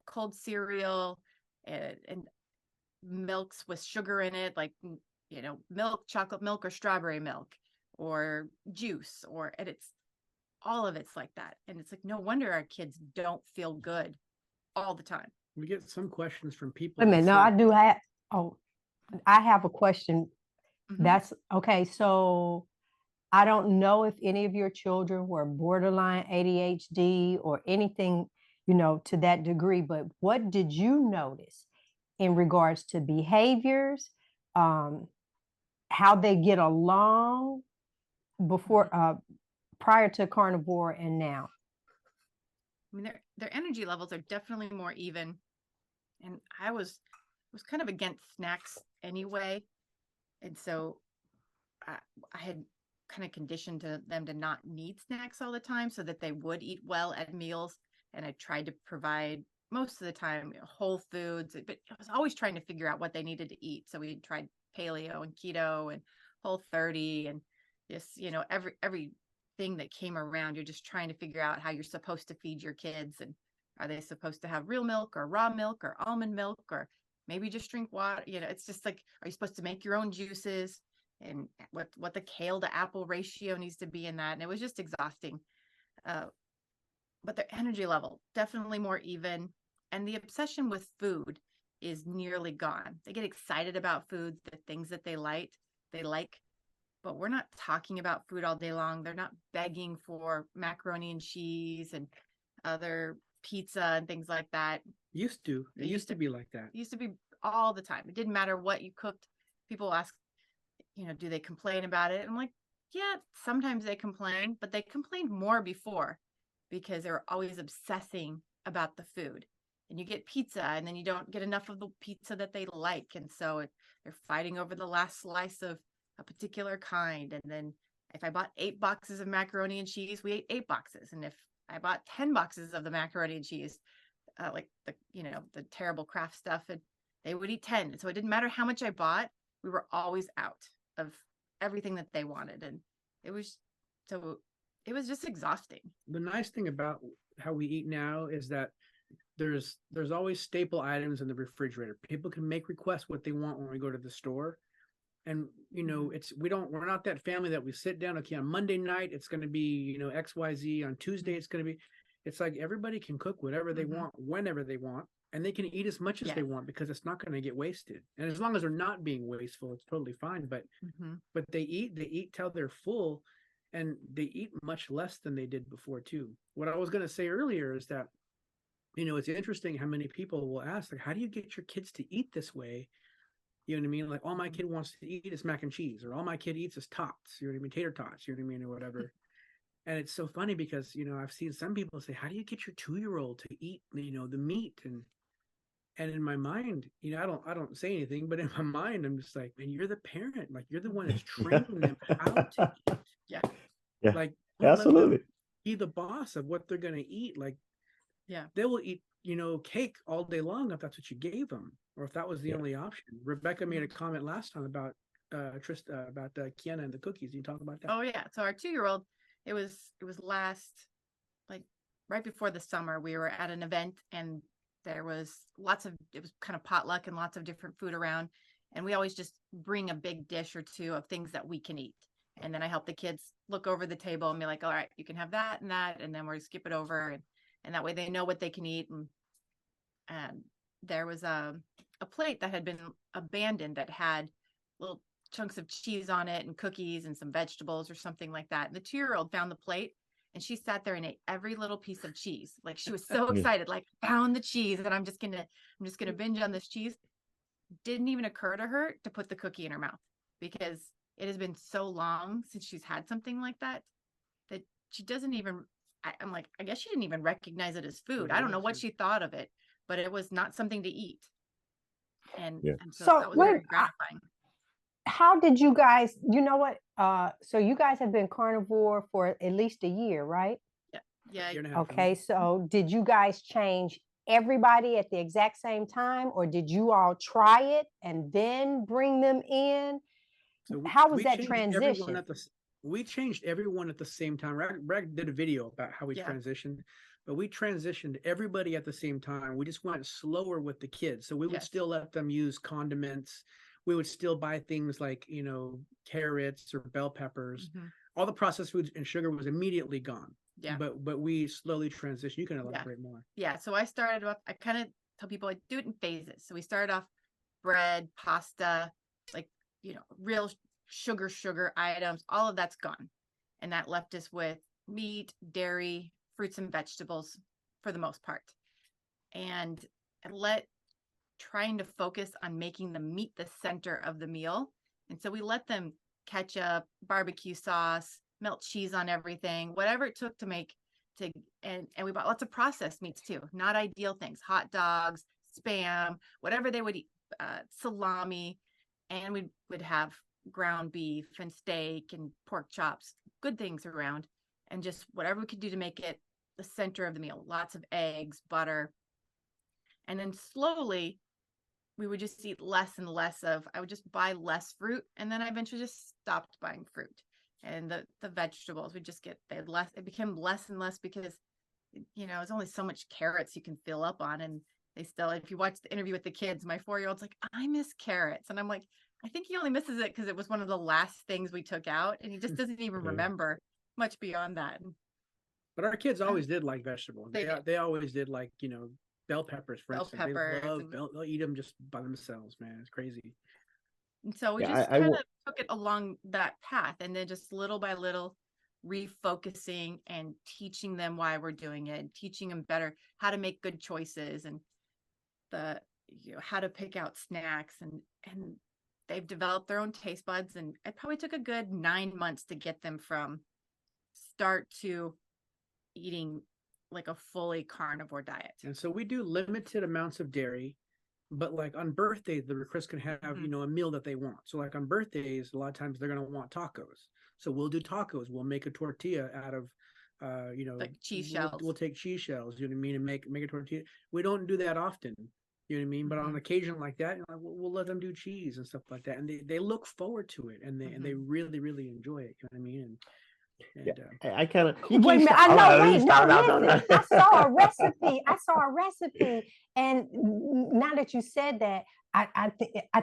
cold cereal and milks with sugar in it, like milk, chocolate milk, or strawberry milk, or juice, and it's all of it's like that. And it's like, no wonder our kids don't feel good all the time. We get some questions from people. Wait a that minute, no, say- I do have, oh, I have a question. Mhm. That's, okay, so I don't know if any of your children were borderline ADHD or anything, to that degree, but what did you notice in regards to behaviors, how they get along before, prior to carnivore and now? I mean, their energy levels are definitely more even, and I was kind of against snacks anyway, and so I had kind of conditioned them to not need snacks all the time, so that they would eat well at meals. And I tried to provide most of the time whole foods, but I was always trying to figure out what they needed to eat. So we tried paleo and keto and Whole30 and just everything that came around. You're just trying to figure out how you're supposed to feed your kids, and are they supposed to have real milk or raw milk or almond milk, or maybe just drink water. It's just like, are you supposed to make your own juices, and what the kale to apple ratio needs to be in that. And it was just exhausting. But their energy level definitely more even, and the obsession with food is nearly gone. They get excited about foods, the things that they like, but we're not talking about food all day long. They're not begging for macaroni and cheese and other pizza and things like that. It used to be like that. It used to be all the time. It didn't matter what you cooked. People ask, do they complain about it? I'm like, yeah, sometimes they complain, but they complained more before, because they were always obsessing about the food. And you get pizza, and then you don't get enough of the pizza that they like. And so they're fighting over the last slice of a particular kind. And then if I bought 8 boxes of macaroni and cheese, we ate 8 boxes. And if I bought 10 boxes of the macaroni and cheese, like the terrible Kraft stuff, and they would eat 10. So it didn't matter how much I bought, we were always out of everything that they wanted. And it was just exhausting. The nice thing about how we eat now is that there's always staple items in the refrigerator. People can make requests what they want when we go to the store. And we're not that family that we sit down, okay, on Monday night it's going to be XYZ, on Tuesday it's like everybody can cook whatever they want whenever they want, and they can eat as much as they want, because it's not going to get wasted. And as long as they're not being wasteful, it's totally fine. But they eat till they're full, and they eat much less than they did before too. What I was going to say earlier is that it's interesting how many people will ask, like, how do you get your kids to eat this way? You know what I mean? Like, all my kid wants to eat is mac and cheese, or all my kid eats is tots, you know what I mean? Tater tots, you know what I mean? Or whatever. And it's so funny because, I've seen some people say, how do you get your 2-year-old to eat, the meat? And in my mind, I don't say anything, but in my mind, I'm just like, man, you're the parent. Like, you're the one that's training them how to eat. Yeah. Like, Absolutely. Be the boss of what they're going to eat. Like, Yeah. they will eat, cake all day long if that's what you gave them, or if that was the only option. Rebecca made a comment last time about Trista, about Kiana and the cookies. You talk about that? Oh yeah. So our 2-year-old, it was last, like, right before the summer, we were at an event, and there was it was kind of potluck and lots of different food around. And we always just bring a big dish or two of things that we can eat. And then I help the kids look over the table and be like, all right, you can have that and that. And then we're skip it over. And that way they know what they can eat. And there was a plate that had been abandoned that had little chunks of cheese on it and cookies and some vegetables or something like that. And the 2-year-old found the plate, and she sat there and ate every little piece of cheese. Like, she was so excited, like, found the cheese, and I'm just gonna binge on this cheese. Didn't even occur to her to put the cookie in her mouth, because it has been so long since she's had something like that she doesn't even. I'm like, I guess she didn't even recognize it as food. I don't know what she thought of it, but it was not something to eat. And so that was very gratifying. How did you guys, so you guys have been carnivore for at least a year, right? Yeah. Okay, so did you guys change everybody at the exact same time, or did you all try it and then bring them in? So how was that transition? We changed everyone at the same time. Rag did a video about how we transitioned, but we transitioned everybody at the same time. We just went slower with the kids. So we would still let them use condiments. We would still buy things like, carrots or bell peppers. All the processed foods and sugar was immediately gone. Yeah. But we slowly transitioned. You can elaborate more. Yeah. So I started off, I kind of tell people I do it in phases. So we started off bread, pasta, like, real sugar items, all of that's gone. And that left us with meat, dairy, fruits and vegetables for the most part. And trying to focus on making the meat the center of the meal. And so we let them ketchup, barbecue sauce, melt cheese on everything, whatever it took to make and we bought lots of processed meats too, not ideal things, hot dogs, Spam, whatever they would eat, salami, and we would have ground beef and steak and pork chops, good things around, and just whatever we could do to make it the center of the meal. Lots of eggs, butter. And then slowly we would just eat less and less I would just buy less fruit. And then I eventually just stopped buying fruit. And the vegetables would just it became less and less because, there's only so much carrots you can fill up on. And they still, if you watch the interview with the kids, my 4-year-old's like, I miss carrots. And I'm like, I think he only misses it because it was one of the last things we took out. And he just doesn't even remember much beyond that. But our kids always did like vegetables. They always did like, bell peppers, for instance. They love they'll eat them just by themselves, man. It's crazy. And so we just kind of took it along that path, and then just little by little refocusing and teaching them why we're doing it, and teaching them better how to make good choices and how to pick out snacks, and they've developed their own taste buds. And it probably took a good 9 months to get them from start to eating like a fully carnivore diet. And so we do limited amounts of dairy, but like on birthdays, the request can have, a meal that they want. So like on birthdays, a lot of times they're going to want tacos. So we'll do tacos. We'll make a tortilla out of, like cheese shells. We'll take cheese shells, you know what I mean? And make a tortilla. We don't do that often, you know what I mean? But on occasion like that, we'll let them do cheese and stuff like that. And they look forward to it, and they really, really enjoy it. You know what I mean? I kind of wait a minute. I know. Wait, no, listen. I saw a recipe, and now that you said that, I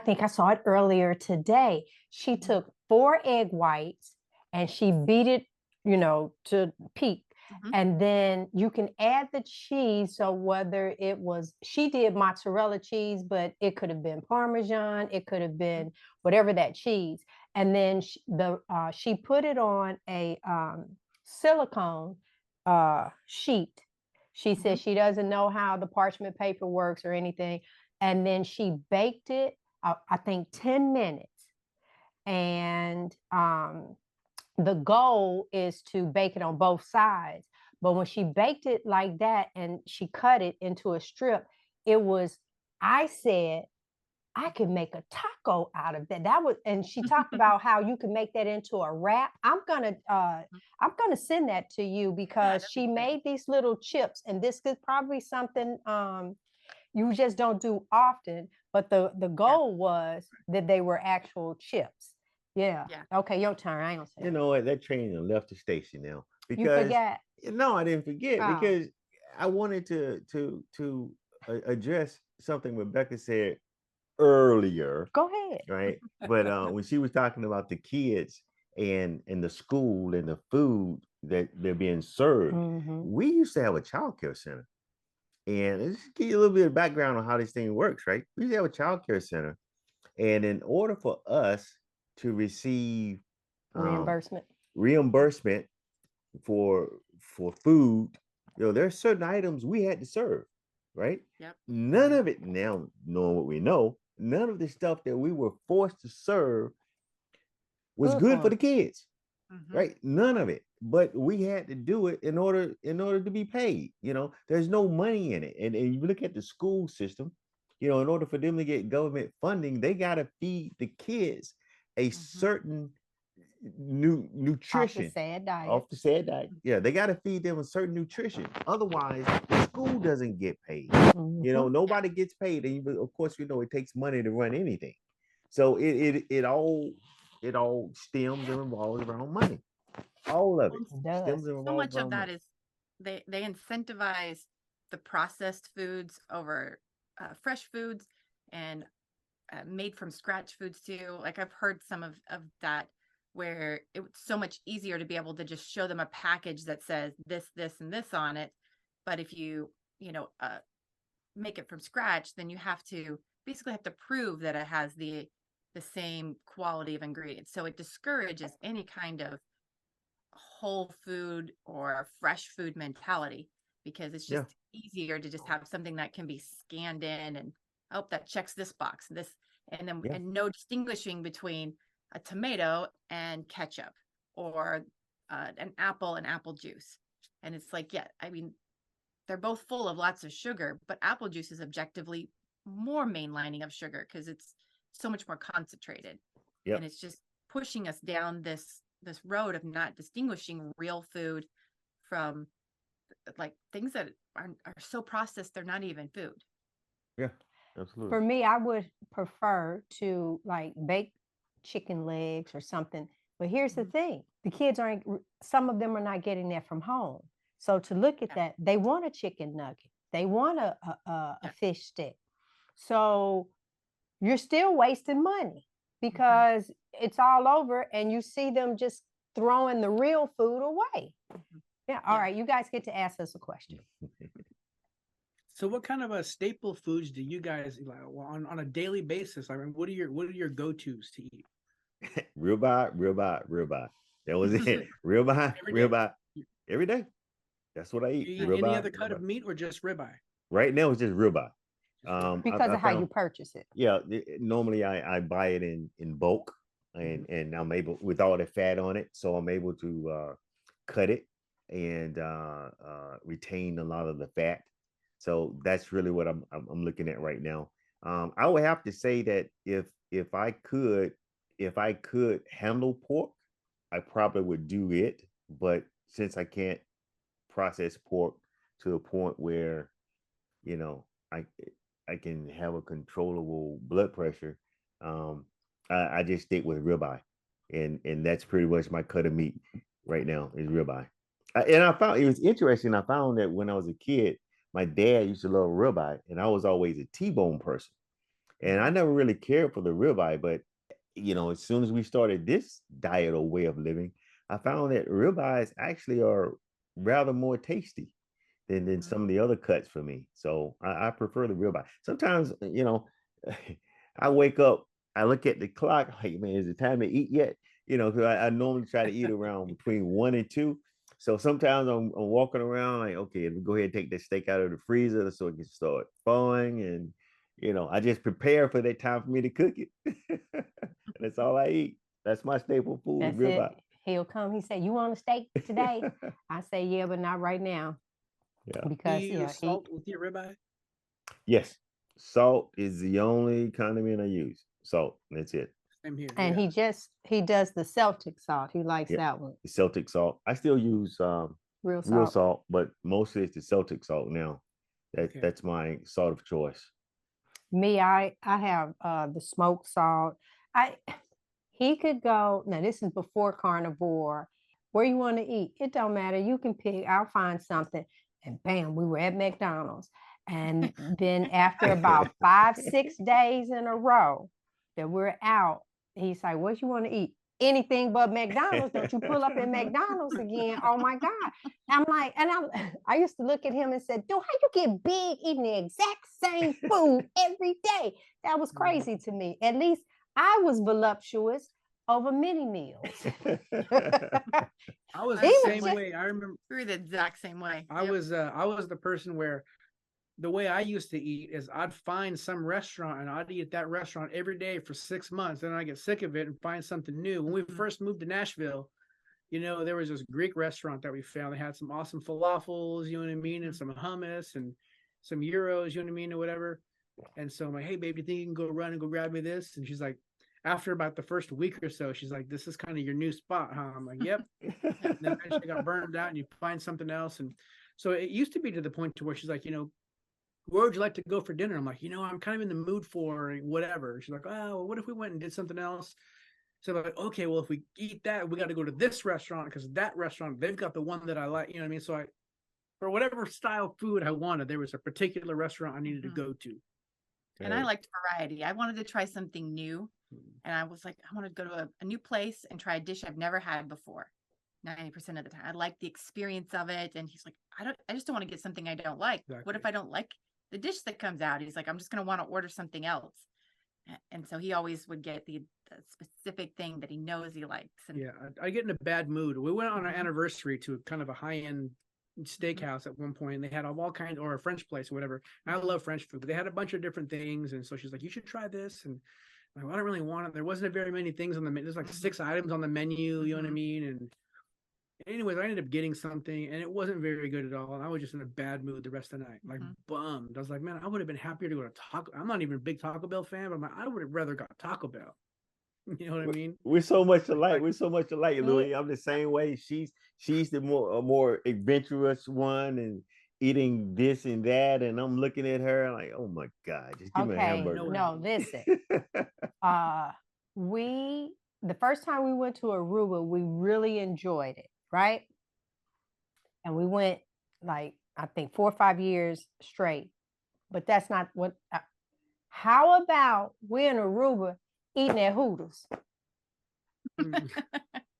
think I saw it earlier today. She took 4 egg whites and she beat it, to peak. And then you can add the cheese. So whether she did mozzarella cheese, but it could have been Parmesan, it could have been whatever that cheese. And then she put it on a silicone sheet. She said she doesn't know how the parchment paper works or anything. And then she baked it, I think 10 minutes. And the goal is to bake it on both sides. But when she baked it like that and she cut it into a strip, I said, I could make a taco out of that. And she talked about how you can make that into a wrap. I'm gonna send that to you because she made these little chips, and this is probably something you just don't do often. But the goal was that they were actual chips. Yeah. Okay, your turn. I ain't gonna say. You know what? That train done left the station now. Because you forget. No, I didn't forget because I wanted to address something Rebecca said earlier. Go ahead. Right. But when she was talking about the kids and the school and the food that they're being served, we used to have a child care center. And let's give you a little bit of background on how this thing works, right? We used to have a child care center. And in order for us to receive reimbursement for food, there are certain items we had to serve, right? Yep. None of it, now knowing what we know, none of the stuff that we were forced to serve was good for the kids, right? None of it. But we had to do it in order to be paid. There's no money in it. And you look at the school system, in order for them to get government funding, they got to feed the kids a certain nutrition off the said diet. Yeah, they got to feed them a certain nutrition. Otherwise, the school doesn't get paid. Nobody gets paid, and of course, it takes money to run anything. So it all stems and revolves around money. All of it stems and revolves so much of that money. is they incentivize the processed foods over fresh foods and made from scratch foods too. Like I've heard some of that where it's so much easier to be able to just show them a package that says this, this, and this on it. But if you, make it from scratch, then you have to basically have to prove that it has the same quality of ingredients. So it discourages any kind of whole food or fresh food mentality, because it's just easier to just have something that can be scanned in and, oh, that checks this box, this, and then and no distinguishing between a tomato and ketchup, or an apple and apple juice. And it's like, yeah, I mean, they're both full of lots of sugar, but apple juice is objectively more mainlining of sugar because it's so much more concentrated. And it's just pushing us down this road of not distinguishing real food from like things that are so processed they're not even food. Yeah, absolutely. For me, I would prefer to like bake chicken legs or something. But here's the thing: the kids aren't. Some of them are not getting that from home. So to look at that, they want a chicken nugget. They want a fish stick. So you're still wasting money because it's all over, and you see them just throwing the real food away. Yeah. All right. You guys get to ask us a question. So what kind of staple foods do you guys like on a daily basis? I mean, what are your go-tos to eat? Ribeye. That was it. Ribeye. Every day. That's what I eat. Do you eat any other cut of meat or just ribeye? Right now it's just ribeye. Because of how you purchase it. Yeah, normally I buy it in bulk, and I'm able, with all the fat on it, so I'm able to cut it and retain a lot of the fat. So that's really what I'm looking at right now. I would have to say that if I could handle pork, I probably would do it. But since I can't process pork to a point where, you know, I can have a controllable blood pressure, I just stick with ribeye, and that's pretty much my cut of meat right now is ribeye. And I found it was interesting. I found that when I was a kid, my dad used to love ribeye, and I was always a T-bone person, and I never really cared for the ribeye. But you know, as soon as we started this diet or way of living, I found that ribeyes actually are rather more tasty than some of the other cuts for me. So I prefer the ribeye. Sometimes, you know, I wake up, I look at the clock, like, man, is it time to eat yet? You know, because I normally try to eat around between 1 and 2. So sometimes I'm walking around like, okay, let me go ahead and take this steak out of the freezer so it can start thawing. And, you know, I just prepare for that time for me to cook it. And that's all I eat. That's my staple food, That's ribeye. it. He'll come. He say, "You want a steak today?" I say, "Yeah, but not right now." Yeah. Because Do you use salt with your ribeye? Yes. Salt is the only condiment I use. Salt. That's it. Same here. and he does the Celtic salt. He likes that one. The Celtic salt. I still use Real salt. but mostly it's the Celtic salt now. That's my salt of choice. Me, I have the smoked salt. He could go. Now this is before carnivore. Where you want to eat? It don't matter. You can pick. I'll find something. And bam, we were at McDonald's. And then after about 5-6 days in a row that we're out, he's like, "What you want to eat? Anything but McDonald's. Don't you pull up at McDonald's again? Oh my God." I'm like, and I used to look at him and said, "Dude, how you get big eating the exact same food every day?" That was crazy to me. At least I was voluptuous over mini meals. I was the same way. I remember We were the exact same way. I was the person where the way I used to eat is I'd find some restaurant and I'd eat at that restaurant every day for 6 months. Then I get sick of it and find something new. When we first moved to Nashville, you know, there was this Greek restaurant that we found. They had some awesome falafels, you know what I mean, and some hummus and some gyros, you know what I mean, or whatever. And so I'm like, "Hey, babe, do you think you can go run and go grab me this?" And she's like, after about the first week or so, she's like, "This is kind of your new spot, huh?" I'm like, "Yep." And then eventually got burned out and you find something else. And so it used to be to the point to where she's like, "You know, where would you like to go for dinner?" I'm like, "You know, I'm kind of in the mood for whatever." She's like, "Oh, well, what if we went and did something else?" So I'm like, "Okay, well, if we eat that, we got to go to this restaurant because that restaurant, they've got the one that I like." You know what I mean? So for whatever style food I wanted, there was a particular restaurant I needed to go to. And I liked variety. I wanted to try something new. And I was like, I want to go to a new place and try a dish I've never had before. 90% of the time. I like the experience of it. And he's like, I just don't want to get something I don't like. Exactly. What if I don't like the dish that comes out, he's like, I'm just going to want to order something else. And so he always would get the specific thing that he knows he likes. And yeah, I get in a bad mood. We went on our anniversary to kind of a high-end steakhouse at one point, and they had all kinds, or a French place or whatever. And I love French food, but they had a bunch of different things. And so she's like, you should try this. And I'm like, I don't really want it. There wasn't very many things on the menu. There's like 6 items on the menu, you know what I mean? And anyways, I ended up getting something, and it wasn't very good at all. And I was just in a bad mood the rest of the night, like bummed. I was like, man, I would have been happier to go to Taco. I'm not even a big Taco Bell fan, but I'm like, I would have rather got Taco Bell. You know what I mean? We're so much alike. We're so much alike, Louis. I'm the same way. She's the more adventurous one and eating this and that, and I'm looking at her like, oh my God, just give me a hamburger. No, listen. The first time we went to Aruba, we really enjoyed it, right? And we went like, I think 4 or 5 years straight. But that's not what. How about we're in Aruba eating at Hooters?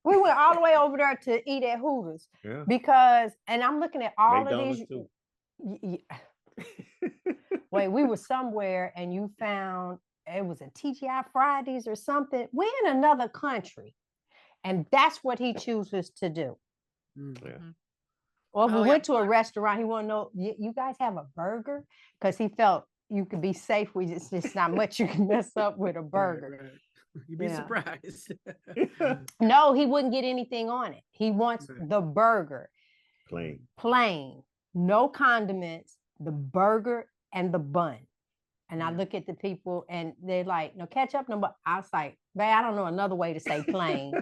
We went all the way over there to eat at Hooters because, and I'm looking at all McDonald's of these. Wait, we were somewhere and you found it was a TGI Fridays or something. We're in another country, and that's what he chooses to do. Or if we went to a restaurant, he want to know, you guys have a burger? Because he felt you could be safe. It's just not much you can mess up with a burger. Right. You'd be surprised. No, he wouldn't get anything on it. He wants the burger. Plain. No condiments, the burger and the bun. And I look at the people and they're like, no ketchup, no, but I was like, man, I don't know another way to say plain.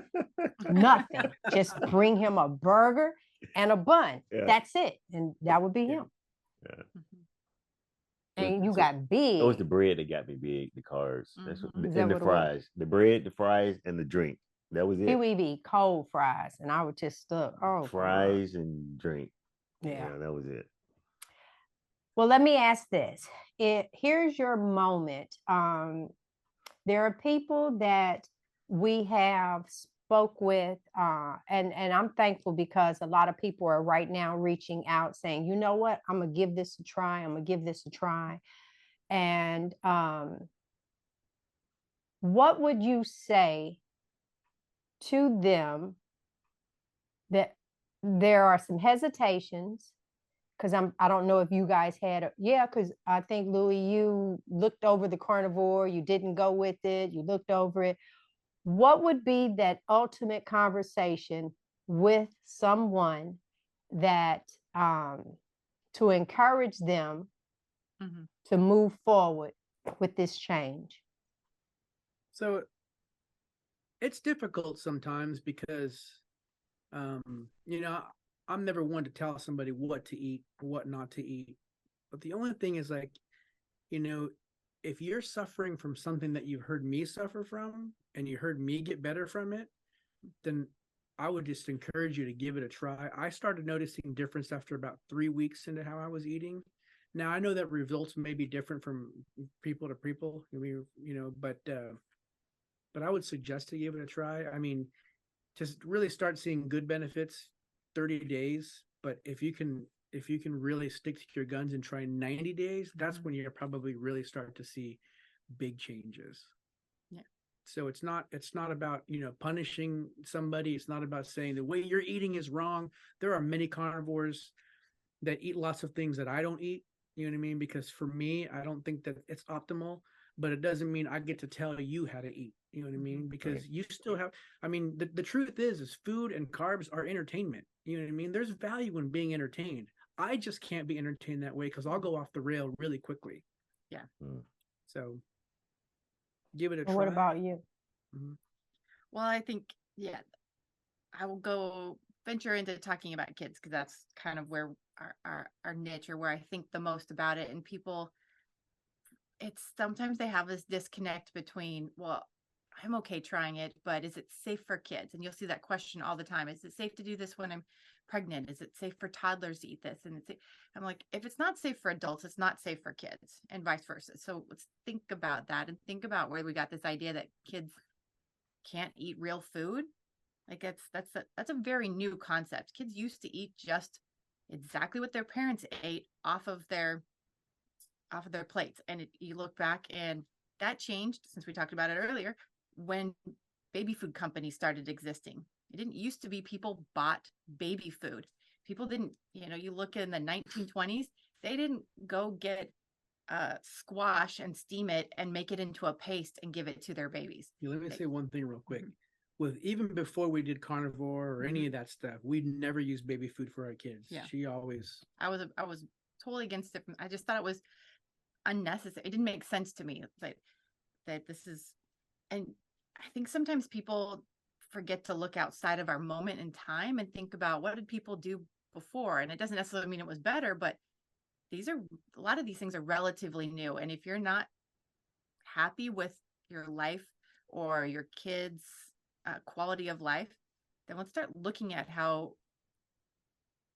Nothing. Just bring him a burger and a bun. That's it. And that would be him. And you got big. It was the bread that got me big, the carbs. That's what, and the fries. The bread, the fries, and the drink. That was it. He would be cold fries. And I would just stuck. Fries and drink. Yeah, that was it. Well, let me ask this. Here's your moment. There are people that we have spoke with, and I'm thankful because a lot of people are right now reaching out saying, you know what, I'm going to give this a try. I'm going to give this a try. And what would you say to them that there are some hesitations? Because I don't know if you guys had, because I think, Louis, you looked over the carnivore, you didn't go with it, you looked over it. What would be that ultimate conversation with someone that to encourage them to move forward with this change? So it's difficult sometimes because, I'm never one to tell somebody what to eat, what not to eat. But the only thing is like, if you're suffering from something that you've heard me suffer from and you heard me get better from it, then I would just encourage you to give it a try. I started noticing difference after about 3 weeks into how I was eating. Now I know that results may be different from people to people, but I would suggest to give it a try. I mean, just really start seeing good benefits 30 days. But if you can really stick to your guns and try 90 days, that's when you probably really start to see big changes. Yeah. So it's not about, punishing somebody. It's not about saying the way you're eating is wrong. There are many carnivores that eat lots of things that I don't eat. You know what I mean? Because for me, I don't think that it's optimal, but it doesn't mean I get to tell you how to eat. You know what I mean? Because you still have, the truth is food and carbs are entertainment. You know what I mean? There's value in being entertained. I just can't be entertained that way because I'll go off the rail really quickly. Yeah. So give it a try. What about you? Well, I think, I will go venture into talking about kids because that's kind of where our niche, or where I think the most about it. And people, it's sometimes they have this disconnect between, well, I'm okay trying it, but is it safe for kids? And you'll see that question all the time. Is it safe to do this when I'm pregnant? Is it safe for toddlers to eat this? And I'm like, if it's not safe for adults, it's not safe for kids, and vice versa. So let's think about that and think about where we got this idea that kids can't eat real food. Like that's a very new concept. Kids used to eat just exactly what their parents ate off of their off of their plates. And you look back, and that changed since we talked about it earlier when baby food companies started existing. It didn't used to be people bought baby food. People didn't, you look in the 1920s, they didn't go get squash and steam it and make it into a paste and give it to their babies. Let me say one thing real quick. With even before we did carnivore or any of that stuff, we never used baby food for our kids. Yeah. She always. I was totally against it. I just thought it was unnecessary. It didn't make sense to me that this is, and I think sometimes people forget to look outside of our moment in time and think about what did people do before. And it doesn't necessarily mean it was better, but a lot of these things are relatively new. And if you're not happy with your life or your kids' quality of life, then let's start looking at how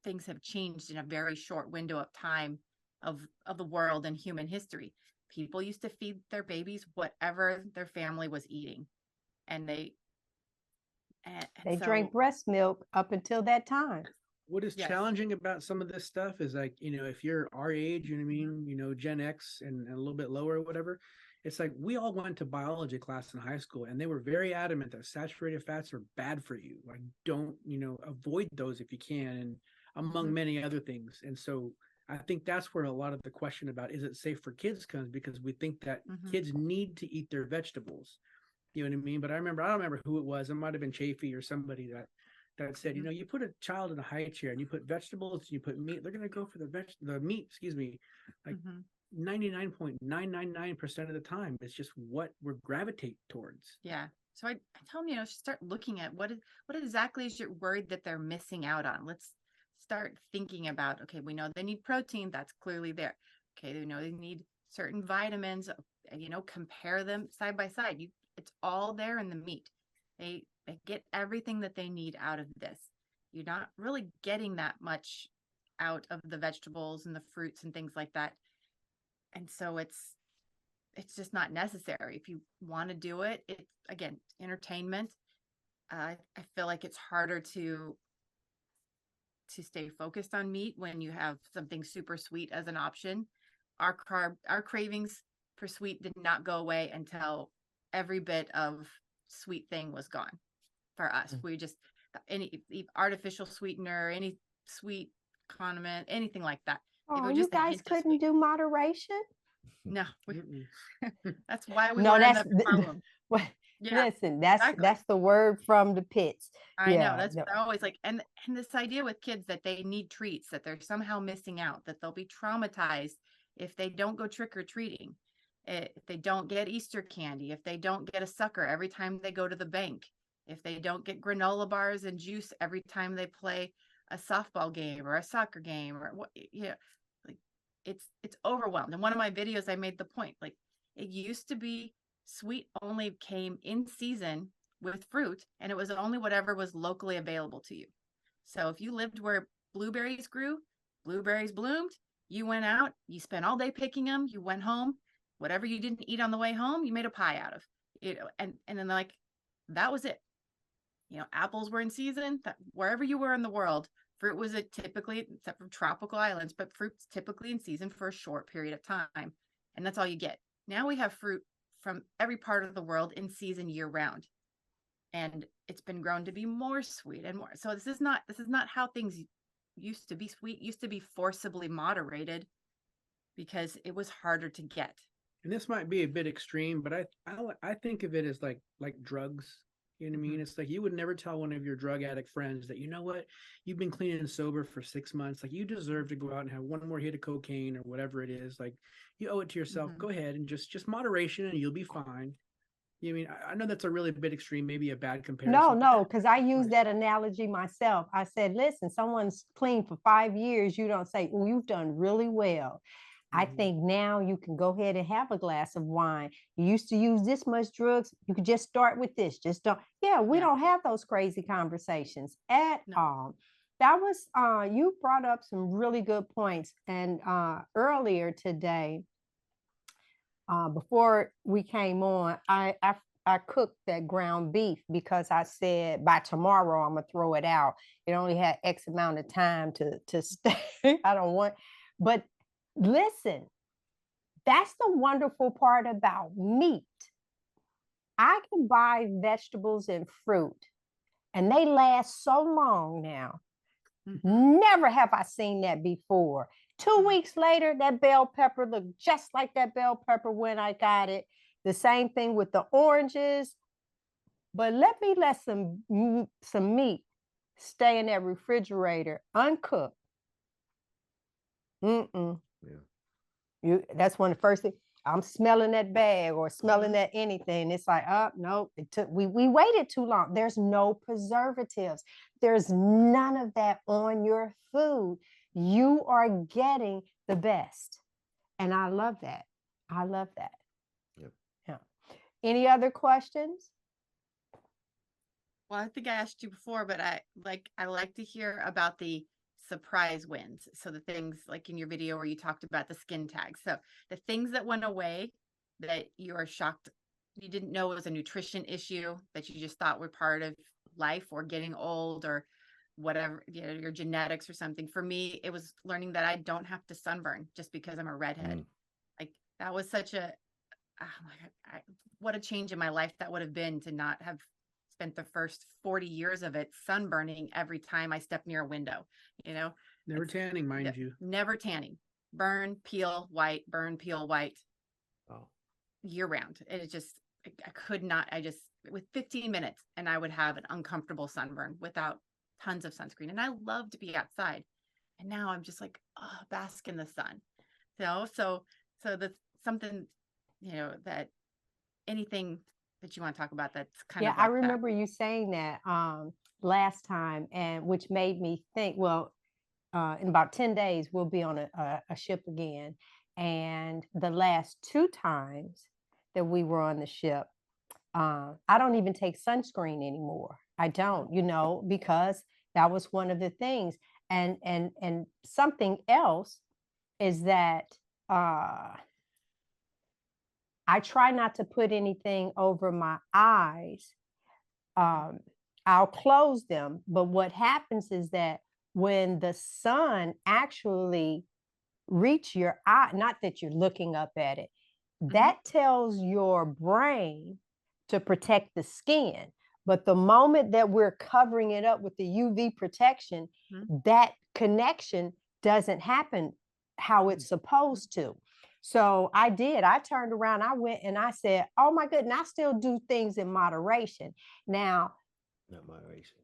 things have changed in a very short window of time of the world and human history. People used to feed their babies whatever their family was eating, and they drank breast milk up until that time. What is challenging about some of this stuff is like, if you're our age, you know what I mean, Gen X and a little bit lower or whatever, it's like we all went to biology class in high school and they were very adamant that saturated fats are bad for you. Like, don't, avoid those if you can, and among many other things. And so I think that's where a lot of the question about is it safe for kids comes, because we think that kids need to eat their vegetables. You know what I mean? But I don't remember who it was. It might have been Chafee or somebody that said, you put a child in a high chair and you put vegetables and you put meat, they're going to go for the meat, like 99.999% of the time. It's just what we gravitate towards. Yeah. So I tell them, start looking at what exactly is you're worried that they're missing out on. Let's start thinking about, okay, we know they need protein. That's clearly there. Okay. They know they need certain vitamins, compare them side by side. It's all there in the meat. They get everything that they need out of this. You're not really getting that much out of the vegetables and the fruits and things like that. And so it's just not necessary. If you want to do it, it's, again, entertainment. I feel like it's harder to stay focused on meat when you have something super sweet as an option. Our cravings for sweet did not go away until every bit of sweet thing was gone for us. We just, any artificial sweetener, any sweet condiment, anything like that. Oh, you guys couldn't do moderation? No, that's why we no, were that's in the problem. Listen, that's the word from the pits. I know, that's what I always like. And this idea with kids that they need treats, that they're somehow missing out, that they'll be traumatized if they don't go trick-or-treating, if they don't get Easter candy, if they don't get a sucker every time they go to the bank, if they don't get granola bars and juice every time they play a softball game or a soccer game, or what, like it's overwhelmed. In one of my videos, I made the point, like, it used to be sweet only came in season with fruit, and it was only whatever was locally available to you. So if you lived where blueberries grew, blueberries bloomed, you went out, you spent all day picking them, you went home, whatever you didn't eat on the way home, you made a pie out of, and then, like, that was it. Apples were in season, that wherever you were in the world, fruit was typically, except for tropical islands, but fruit's typically in season for a short period of time. And that's all you get. Now we have fruit from every part of the world in season year round. And it's been grown to be more sweet and more. So this is not how things used to be. Sweet used to be forcibly moderated because it was harder to get. And this might be a bit extreme, but I think of it as like drugs. You know what I mean? It's like you would never tell one of your drug addict friends that, you know what, you've been clean and sober for 6 months. Like, you deserve to go out and have one more hit of cocaine or whatever it is. Like, you owe it to yourself. Go ahead and just moderation and you'll be fine. You know, I mean, I know that's a really bit extreme, maybe a bad comparison. No, because I use that analogy myself. I said, listen, someone's clean for 5 years. You don't say, oh, you've done really well. I think now you can go ahead and have a glass of wine. You used to use this much drugs. You could just start with this. Just don't. Yeah, we don't have those crazy conversations at all. That was, you brought up some really good points. And earlier today, before we came on, I cooked that ground beef because I said by tomorrow I'm gonna throw it out. It only had X amount of time to stay. I don't want, but listen, that's the wonderful part about meat. I can buy vegetables and fruit, and they last so long now. Never have I seen that before. 2 weeks later, that bell pepper looked just like that bell pepper when I got it. The same thing with the oranges. But let me let some meat stay in that refrigerator uncooked. That's one of the first things. I'm smelling that bag or smelling that anything. It's like, oh, no, we waited too long. There's no preservatives. There's none of that on your food. You are getting the best. And I love that. I love that. Yep. Yeah. Any other questions? Well, I think I asked you before, but I like to hear about the surprise wins. So the things like in your video where you talked about the skin tags. So the things that went away that you are shocked you didn't know it was a nutrition issue that you just thought were part of life or getting old or whatever, your genetics or something. For me, it was learning that I don't have to sunburn just because I'm a redhead. Like that was such a, oh my God, what a change in my life that would have been to not have spent the first 40 years of it sunburning every time I step near a window, Never tanning, mind you. Never tanning. Burn, peel, white, burn, peel, white. Oh. Year round. It just, I could not, with 15 minutes and I would have an uncomfortable sunburn without tons of sunscreen. And I love to be outside. And now I'm just like, oh, bask in the sun. So that's something, that anything that you want to talk about that's kind of like I remember you saying that last time, and which made me think, well, in about 10 days, we'll be on a ship again. And the last 2 times that we were on the ship, I don't even take sunscreen anymore. I don't, because that was one of the things. And something else is that I try not to put anything over my eyes. I'll close them, but what happens is that when the sun actually reach your eye, not that you're looking up at it, that tells your brain to protect the skin. But the moment that we're covering it up with the UV protection, that connection doesn't happen how it's supposed to. So I turned around, I went and I said, oh my goodness, I still do things in moderation. Now, not moderation.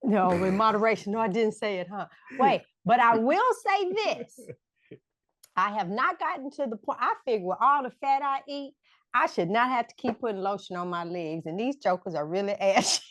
No, in moderation. No, I didn't say it, huh? Wait, but I will say this. I have not gotten to the point, I figure with all the fat I eat, I should not have to keep putting lotion on my legs. And these jokers are really ashy.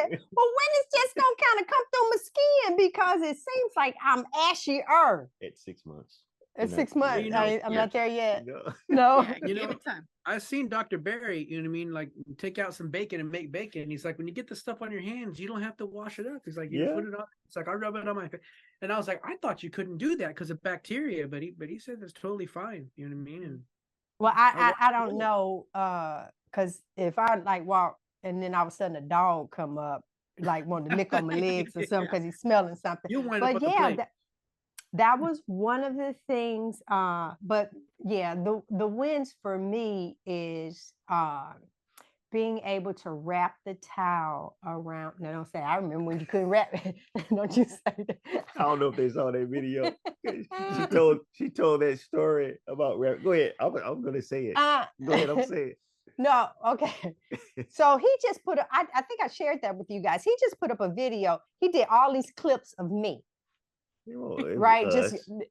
But when it's just gonna kind of come through my skin because it seems like I'm ashier. At 6 months. At 6 months. I'm not there yet. No. No. Give it time. I've seen Dr. Barry, you know what I mean? Like take out some bacon and make bacon. He's like, when you get the stuff on your hands, you don't have to wash it up. He's like, you put it on. It's like, I rub it on my face. And I was like, I thought you couldn't do that because of bacteria, but he said that's totally fine. You know what I mean? And well, I don't know. Cause if I like walk and then all of a sudden a dog come up, like wanted to lick on my legs or something because he's smelling something. You wind but up on the plate. That was one of the things. But yeah, the wins for me is being able to wrap the towel around. No, don't say. I remember when you couldn't wrap it. Don't you say that. I don't know if they saw that video. She told that story about wrap. Go ahead. I'm gonna say it. Go ahead. I'm saying it. No, okay. So he just put I think I shared that with you guys. He just put up a video. He did all these clips of me. Right? Just It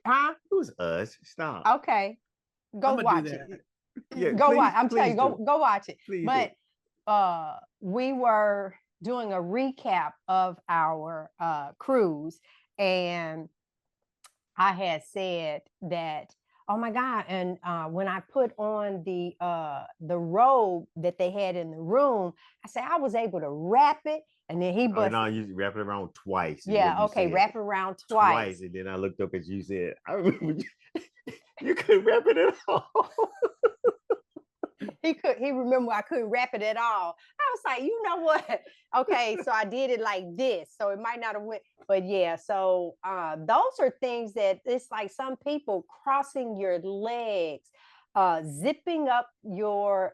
was us. Stop. Okay. Go watch it. Yeah, go watch. I'm telling you, go watch it. Please but we were doing a recap of our cruise, and I had said that, oh my God. And when I put on the robe that they had in the room, I said I was able to wrap it. And then he busted. No, you wrap it around twice. Yeah, okay, wrap it around twice. And then I looked up as you said, I remember you couldn't wrap it at all. He remembered I couldn't wrap it at all. I was like, you know what? Okay, so I did it like this, so it might not have went, but yeah. So those are things that it's like some people crossing your legs, zipping up your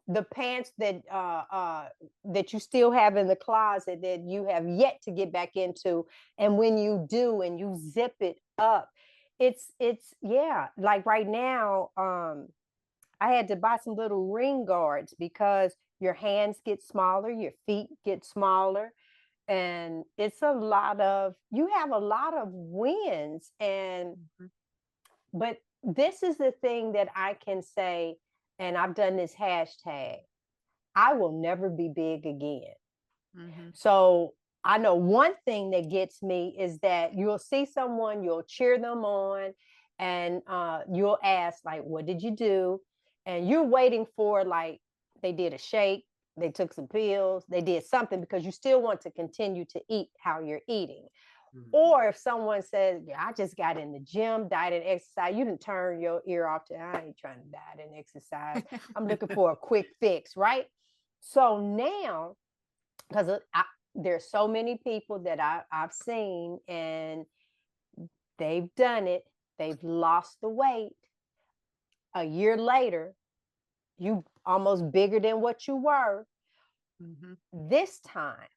the pants that you still have in the closet that you have yet to get back into, and when you do and you zip it up, it's yeah, like right now I had to buy some little ring guards because your hands get smaller, your feet get smaller, and it's a lot of, you have a lot of wins. And but this is the thing that I can say, and I've done this hashtag, I will never be big again. So I know one thing that gets me is that you'll see someone, you'll cheer them on, and you'll ask, like, what did you do? And you're waiting for, like, they did a shake, they took some pills, they did something, because you still want to continue to eat how you're eating. Or if someone says, yeah, I just got in the gym, diet and exercise, you can turn your ear off to, I ain't trying to diet and exercise. I'm looking for a quick fix, right? So now, because there's so many people that I've seen, and they've done it, they've lost the weight. A year later, you almost bigger than what you were. This time,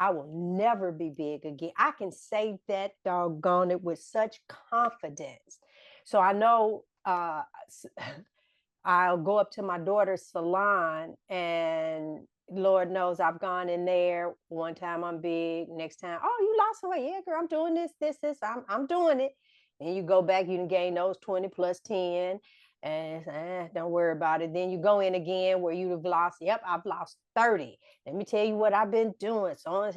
I will never be big again. I can say that, doggone it, with such confidence. So I know I'll go up to my daughter's salon, and Lord knows I've gone in there. One time I'm big, next time, oh, you lost some weight. Yeah, girl, I'm doing this. I'm doing it. And you go back, you can gain those 20 plus 10. And don't worry about it. Then you go in again where you've lost, yep, I've lost 30. Let me tell you what I've been doing. So on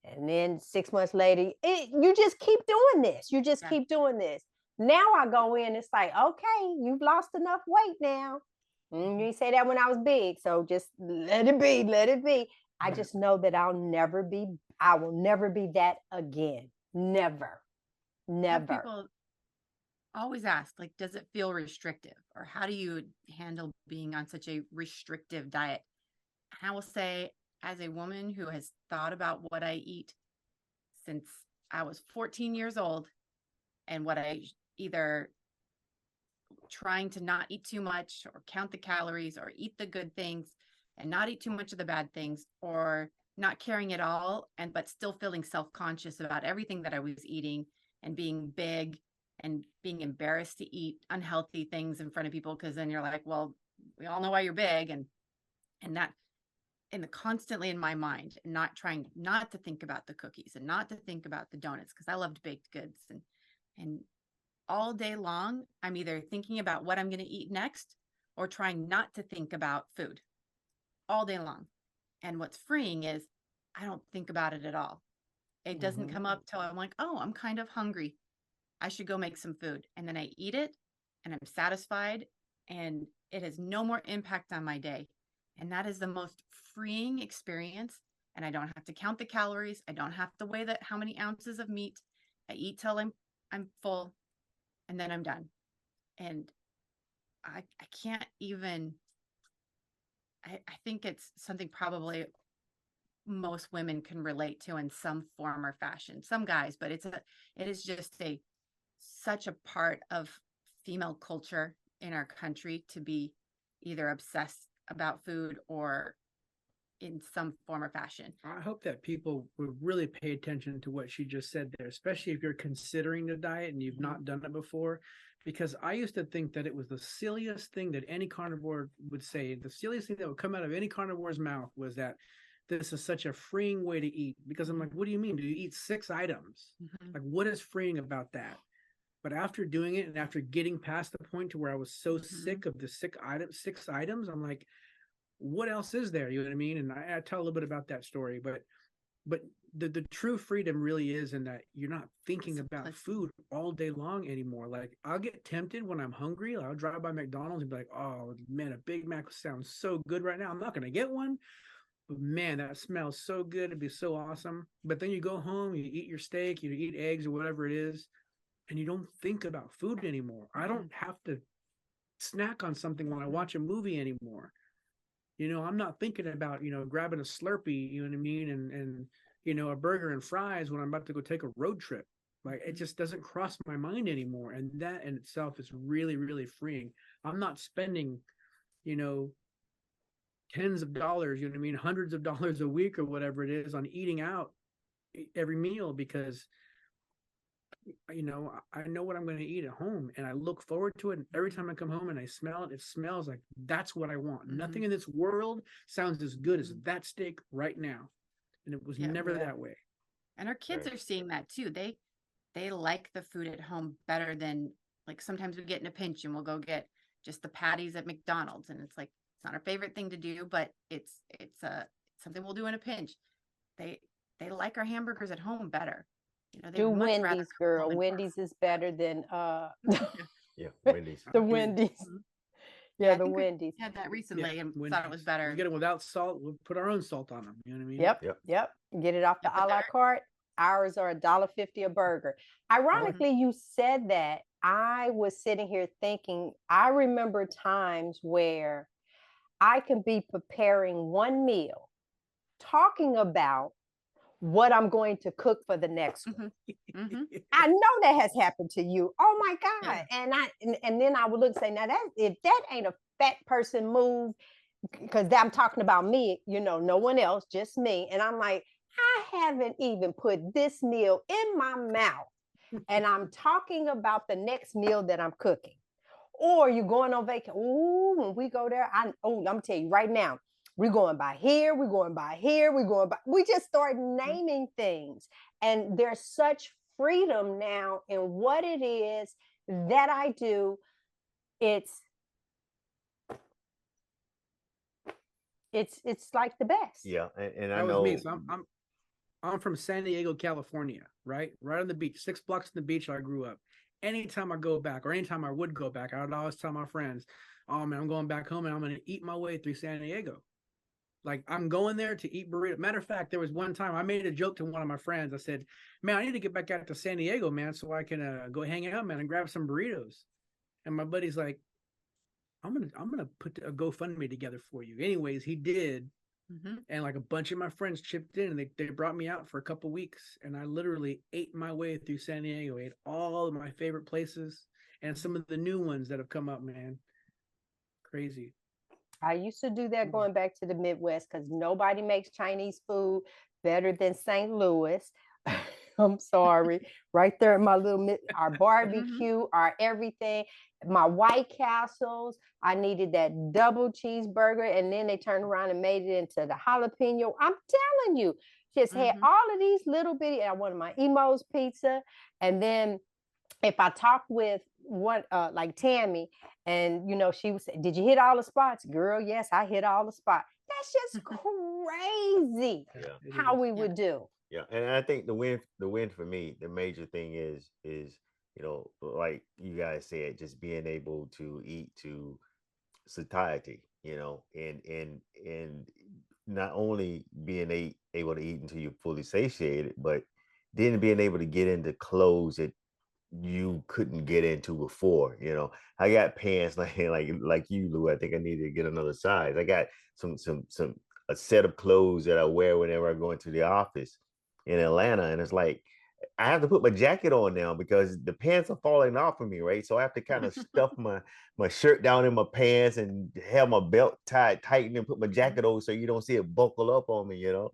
and then 6 months later, you just keep doing this. You just keep doing this. Now I go in, it's like, okay, you've lost enough weight now. You didn't say that when I was big, so just let it be, let it be. I just know that I will never be that again. Never. People always ask, like, does it feel restrictive, or how do you handle being on such a restrictive diet? And I will say, as a woman who has thought about what I eat since I was 14 years old, and what I either trying to not eat too much, or count the calories, or eat the good things and not eat too much of the bad things, or not caring at all, but still feeling self-conscious about everything that I was eating, and being big and being embarrassed to eat unhealthy things in front of people, because then you're like, well, we all know why you're big, and that constantly in my mind, and not trying not to think about the cookies and not to think about the donuts, because I loved baked goods, and all day long I'm either thinking about what I'm going to eat next, or trying not to think about food all day long. And what's freeing is I don't think about it at all. It doesn't come up till I'm like, oh, I'm kind of hungry, I should go make some food. And then I eat it, and I'm satisfied, and it has no more impact on my day. And that is the most freeing experience. And I don't have to count the calories. I don't have to weigh how many ounces of meat. I eat till I'm full, and then I'm done. And I can't even, I think it's something probably most women can relate to in some form or fashion. Some guys, but it is just such a part of female culture in our country to be either obsessed about food or in some form or fashion. I hope that people would really pay attention to what she just said there, especially if you're considering the diet and you've not done it before. Because I used to think that it was the silliest thing that any carnivore would say. The silliest thing that would come out of any carnivore's mouth was that this is such a freeing way to eat. Because I'm like, what do you mean? Do you eat 6 items? Like, what is freeing about that? But after doing it, and after getting past the point to where I was so sick of the 6 items, I'm like, what else is there? You know what I mean? And I tell a little bit about that story, but the true freedom really is in that you're not thinking about food all day long anymore. Like, I'll get tempted when I'm hungry. I'll drive by McDonald's and be like, oh man, a Big Mac sounds so good right now. I'm not going to get one, but man, that smells so good. It'd be so awesome. But then you go home, you eat your steak, you eat eggs or whatever it is, and you don't think about food anymore. I don't have to snack on something when I watch a movie anymore. I'm not thinking about, grabbing a Slurpee, you know what I mean? And, a burger and fries when I'm about to go take a road trip. Like, it just doesn't cross my mind anymore. And that in itself is really, really freeing. I'm not spending, tens of dollars, you know what I mean? Hundreds of dollars a week or whatever it is on eating out every meal, because I know what I'm going to eat at home, and I look forward to it. And every time I come home and I smell it, it smells like that's what I want. Nothing in this world sounds as good as that steak right now. And it was never that way. And our kids are seeing that too. They like the food at home better than, like, sometimes we get in a pinch and we'll go get just the patties at McDonald's, and it's like, it's not our favorite thing to do, but it's something we'll do in a pinch. They like our hamburgers at home better. Do Wendy's, girl. Wendy's is better than Yeah, Wendy's. the Wendy's. Yeah, the Wendy's. Had that recently and thought it was better. We get it without salt. We'll put our own salt on them. You know what I mean? Yep. Get it off the a la carte. Ours are $1.50 a burger. Ironically, you said that. I was sitting here thinking, I remember times where I could be preparing one meal, talking about what I'm going to cook for the next one. I know that has happened to you. Oh my God. Yeah. And then I would look and say, now if that ain't a fat person move, because I'm talking about me, no one else, just me. And I'm like, I haven't even put this meal in my mouth. And I'm talking about the next meal that I'm cooking. Or you're going on vacation. Ooh, when we go there, I'm gonna tell you right now, we're going by here, we're going by here, we just start naming things. And there's such freedom now in what it is that I do. It's like the best. Yeah. And I that know. Was me. So I'm from San Diego, California, right on the beach, 6 blocks from the beach where I grew up. Anytime I go back, or anytime I would go back, I would always tell my friends, oh man, I'm going back home and I'm going to eat my way through San Diego. Like, I'm going there to eat burritos. Matter of fact, there was one time I made a joke to one of my friends. I said, man, I need to get back out to San Diego, man, so I can go hang out, man, and grab some burritos. And my buddy's like, I'm gonna put a GoFundMe together for you. Anyways, he did. And like a bunch of my friends chipped in, and they brought me out for a couple weeks, and I literally ate my way through San Diego, ate all of my favorite places and some of the new ones that have come up, man. Crazy. I used to do that going back to the Midwest, because nobody makes Chinese food better than St. Louis. I'm sorry. Right there in my our barbecue, our everything, my White Castles. I needed that double cheeseburger, and then they turned around and made it into the jalapeno. I'm telling you, just had all of these little bitty. I wanted my Emo's pizza, and then if I talk with one like Tammy, and she would say, "Did you hit all the spots, girl?" Yes, I hit all the spots. That's just crazy how we would do. Yeah, and I think the win for me, the major thing is like you guys said, just being able to eat to satiety, and not only being able to eat until you're fully satiated, but then being able to get into clothes that you couldn't get into before. I got pants like you, Lou. I think I need to get another size. I got a set of clothes that I wear whenever I go into the office in Atlanta, and it's like I have to put my jacket on now because the pants are falling off of me, right? So I have to kind of stuff my shirt down in my pants and have my belt tied tighten and put my jacket over so you don't see it buckle up on me, And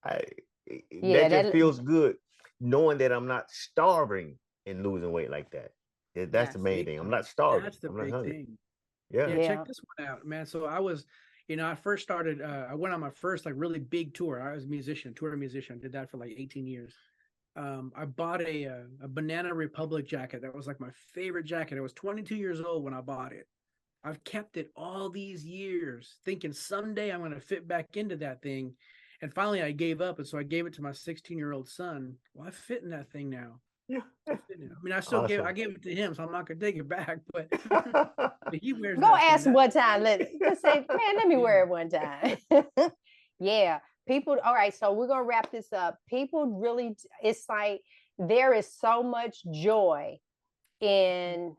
that just feels good knowing that I'm not starving and losing weight like that. That's the main thing. I'm not starving. That's the I'm not big hungry. thing. Yeah. Check this one out, man. So I was, I first started, I went on my first like really big tour. I was a touring musician. I did that for like 18 years. I bought a Banana Republic jacket. That was like my favorite jacket. I was 22 years old when I bought it. I've kept it all these years thinking someday I'm going to fit back into that thing. And finally I gave up. And so I gave it to my 16-year-old son. Well, I fit in that thing now. Yeah. I mean, I still gave it to him, so I'm not going to take it back, but he wears Go ask him one time. Let's say, man, let me wear it one time. Yeah. People, all right, so we're going to wrap this up. People really, it's like there is so much joy in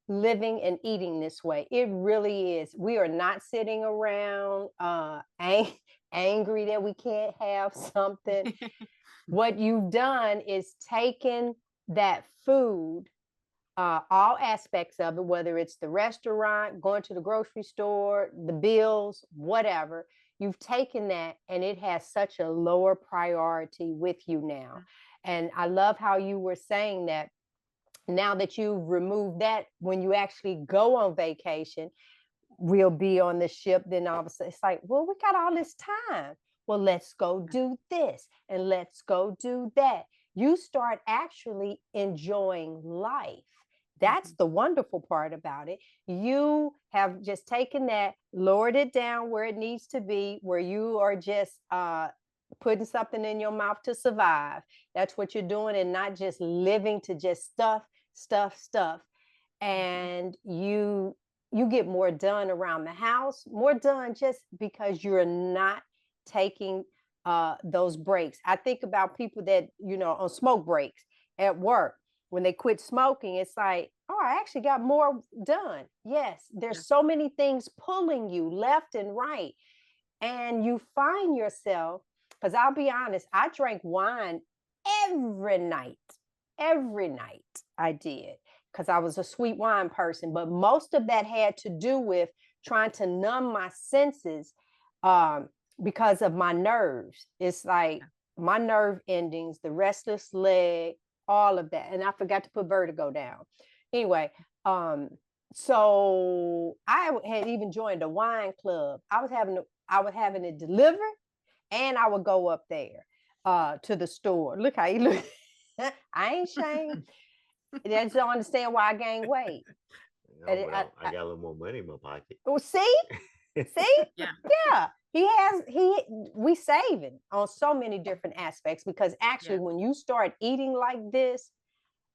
living and eating this way. It really is. We are not sitting around angry that we can't have something. What you've done is taken that food, all aspects of it, whether it's the restaurant, going to the grocery store, the bills, whatever, you've taken that and it has such a lower priority with you now. And I love how you were saying that now that you've removed that, when you actually go on vacation, we'll be on the ship. Then all of a sudden, it's like, well, we got all this time. Well, let's go do this and let's go do that. You start actually enjoying life. That's the wonderful part about it. You have just taken that, lowered it down where it needs to be, where you are just putting something in your mouth to survive. That's what you're doing, and not just living to just stuff. And you get more done around the house, more done just because you're not taking those breaks. I think about people that, on smoke breaks at work, when they quit smoking, it's like, oh, I actually got more done. Yes, there's so many things pulling you left and right. And you find yourself, because I'll be honest, I drank wine every night I did, because I was a sweet wine person. But most of that had to do with trying to numb my senses because of my nerves. It's like my nerve endings, the restless leg, all of that. And I forgot to put vertigo down. Anyway, so I had even joined a wine club. I was having it delivered, and I would go up there to the store. Look how you look. I ain't ashamed. They just don't understand why I gained weight. No, I got a little more money in my pocket. Well, see? Yeah. We saving on so many different aspects, because actually when you start eating like this,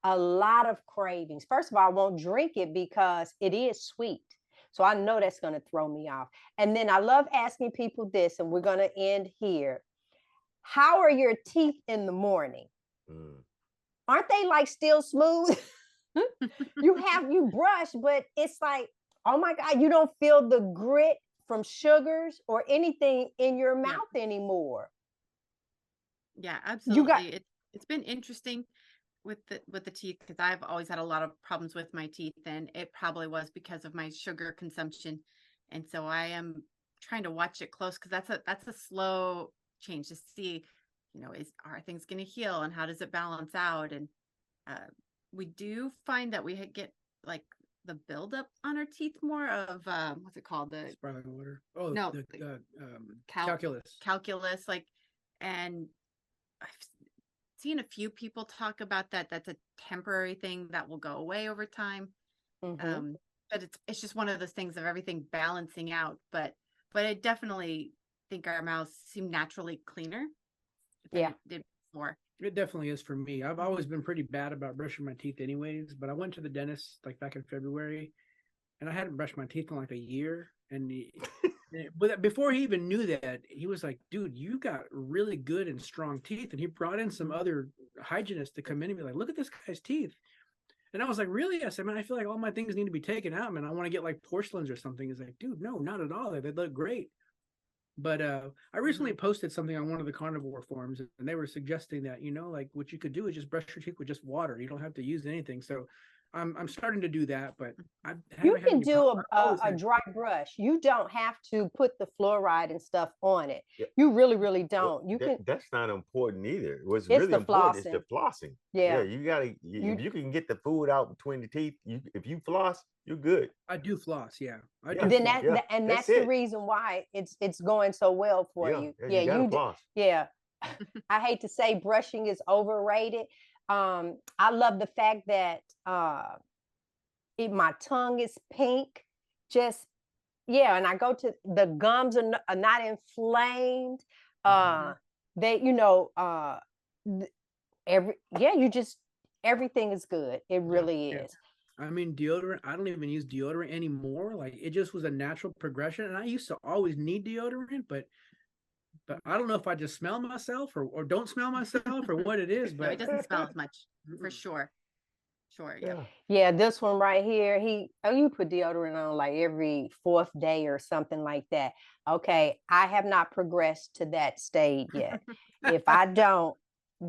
a lot of cravings. First of all, I won't drink it because it is sweet. So I know that's going to throw me off. And then I love asking people this, and we're going to end here. How are your teeth in the morning? Aren't they like still smooth? You brush, but it's like, oh my God, you don't feel the grit from sugars or anything in your mouth anymore. Yeah, absolutely. It's been interesting with the teeth, because I've always had a lot of problems with my teeth, and it probably was because of my sugar consumption. And so I am trying to watch it close, because that's a slow change to see, are things going to heal, and how does it balance out? And we do find that we get like the buildup on our teeth more of what's it called, the sparkling water. Oh no, the calculus, like, and I've seen a few people talk about that. That's a temporary thing that will go away over time. But it's just one of those things of everything balancing out. But I definitely think our mouths seem naturally cleaner than it did before. It definitely is for me. I've always been pretty bad about brushing my teeth anyways, but I went to the dentist like back in February, and I hadn't brushed my teeth in like a year. And but before he even knew that, he was like, dude, you got really good and strong teeth. And he brought in some other hygienists to come in and be like, look at this guy's teeth. And I was like, really? I said, man, I feel like all my things need to be taken out, man. I want to get like porcelains or something. He's like, dude, no, not at all. They look great. But I recently posted something on one of the carnivore forums, and they were suggesting that, like what you could do is just brush your teeth with just water. You don't have to use anything. So I'm starting to do that, but you can do a dry brush. You don't have to put the fluoride and stuff on it. Yeah. You really, really don't. That's not important either. What's really important is the flossing. Yeah, you gotta. If you can get the food out between the teeth, if you floss, you're good. I do floss, yeah. Then that's the reason why it's going so well for you. Yeah, you floss. Yeah, I hate to say brushing is overrated. I love the fact that my tongue is pink. And I go to the gums are not inflamed. Everything is good. It really is. I mean, deodorant, I don't even use deodorant anymore. Like, it just was a natural progression. And I used to always need deodorant, but I don't know if I just smell myself or don't smell myself or what it is. But no, it doesn't smell as much, for sure. Sure. Yeah. Yeah, this one right here, you put deodorant on like every fourth day or something like that. Okay, I have not progressed to that stage yet. If I don't,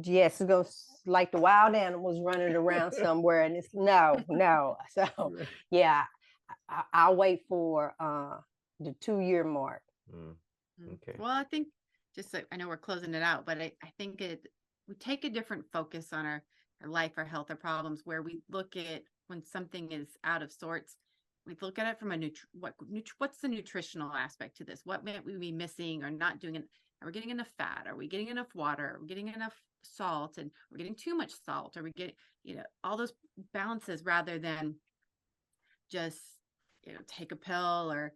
yes, it's gonna like the wild animals running around somewhere, and it's no, no. So Right. yeah, I'll wait for the 2-year mark. Okay. Well, I think just like, I know we're closing it out, but I think we take a different focus on our life, our health, our problems, where we look at when something is out of sorts, we look at it from what's the nutritional aspect to this? What might we be missing or not doing? Are we getting enough fat? Are we getting enough water? Are we getting enough salt? And we're getting too much salt? Are we getting, all those balances rather than just, take a pill or,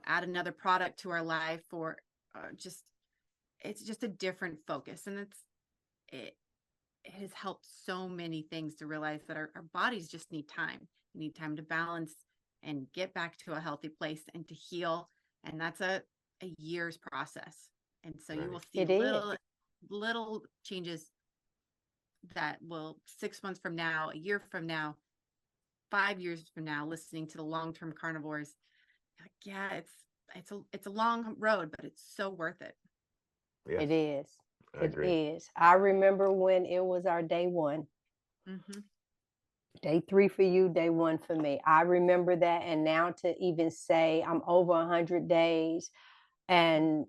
add another product to our life or it's just a different focus. And it has helped so many things to realize that our bodies just need time. We need time to balance and get back to a healthy place and to heal. And that's a year's process. And so you will see It is. little changes that will 6 months from now, a year from now, 5 years from now, listening to the long-term carnivores. Like, yeah, it's a long road, but it's so worth it. Yes, It is. I It agree. is. I remember when it was our day one. Day 3 for you, day 1 for me. I remember that. And now to even say I'm over 100 days and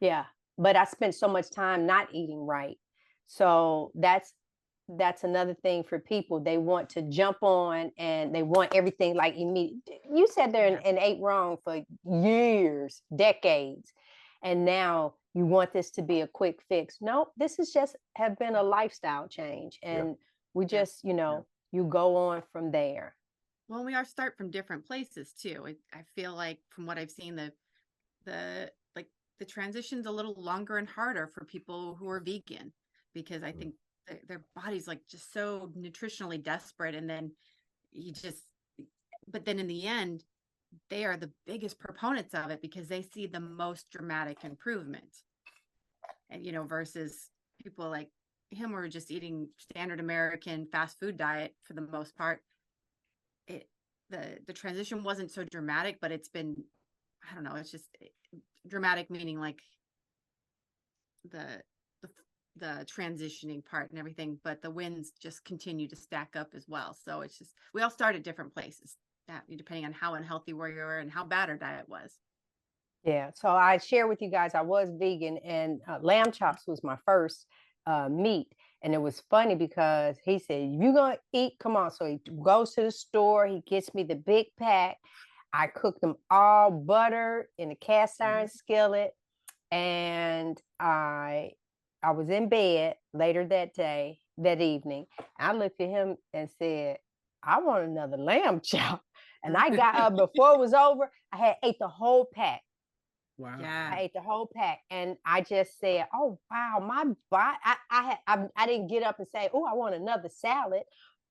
yeah, but I spent so much time not eating right. So that's another thing for people. They want to jump on and they want everything like immediate. You sat there and ate wrong for years, decades. And now you want this to be a quick fix. Nope, this is just have been a lifestyle change. And we just, you go on from there. Well, we are start from different places too. I feel like from what I've seen, the transition's a little longer and harder for people who are vegan because I think their body's like just so nutritionally desperate, and then but then in the end, they are the biggest proponents of it because they see the most dramatic improvement, and versus people like him who are just eating standard American fast food diet for the most part. The transition wasn't so dramatic, but it's been, I don't know, it's just dramatic, meaning like the transitioning part and everything, but the wins just continue to stack up as well. So it's just, we all start at different places, depending on how unhealthy we were and how bad our diet was. Yeah. So I share with you guys, I was vegan and lamb chops was my first meat. And it was funny because he said, "You're going to eat, come on." So he goes to the store, he gets me the big pack. I cooked them all buttered in a cast iron skillet. And I was in bed later that evening. I looked at him and said, "I want another lamb chop." And I got up before it was over. I had ate the whole pack. Wow. Yeah. I ate the whole pack, and I just said, "Oh wow, my body!" I didn't get up and say, "Oh, I want another salad."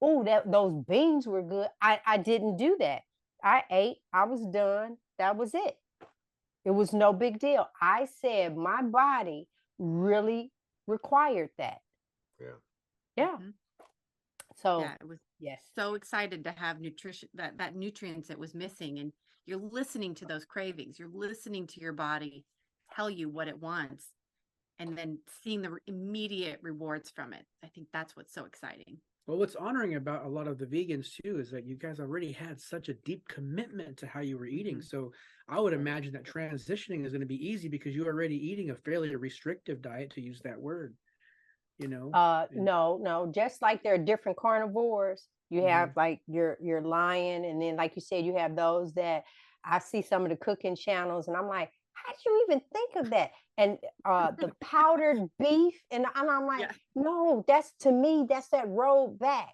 Oh, those beans were good. I didn't do that. I ate. I was done. That was it. It was no big deal. I said my body really required that. Yeah. So yeah, it was so excited to have nutrition, that nutrients it was missing, and you're listening to those cravings, you're listening to your body tell you what it wants, and then seeing the immediate rewards from it. I think that's what's so exciting. Well, what's honoring about a lot of the vegans too is that you guys already had such a deep commitment to how you were eating. So I would imagine that transitioning is going to be easy because you're already eating a fairly restrictive diet, to use that word. No, just like there are different carnivores, you have like your lion, and then like you said, you have those that I see some of the cooking channels and I'm like, how did you even think of that? And the powdered beef, and I'm like, no, that's, to me, that's that road back.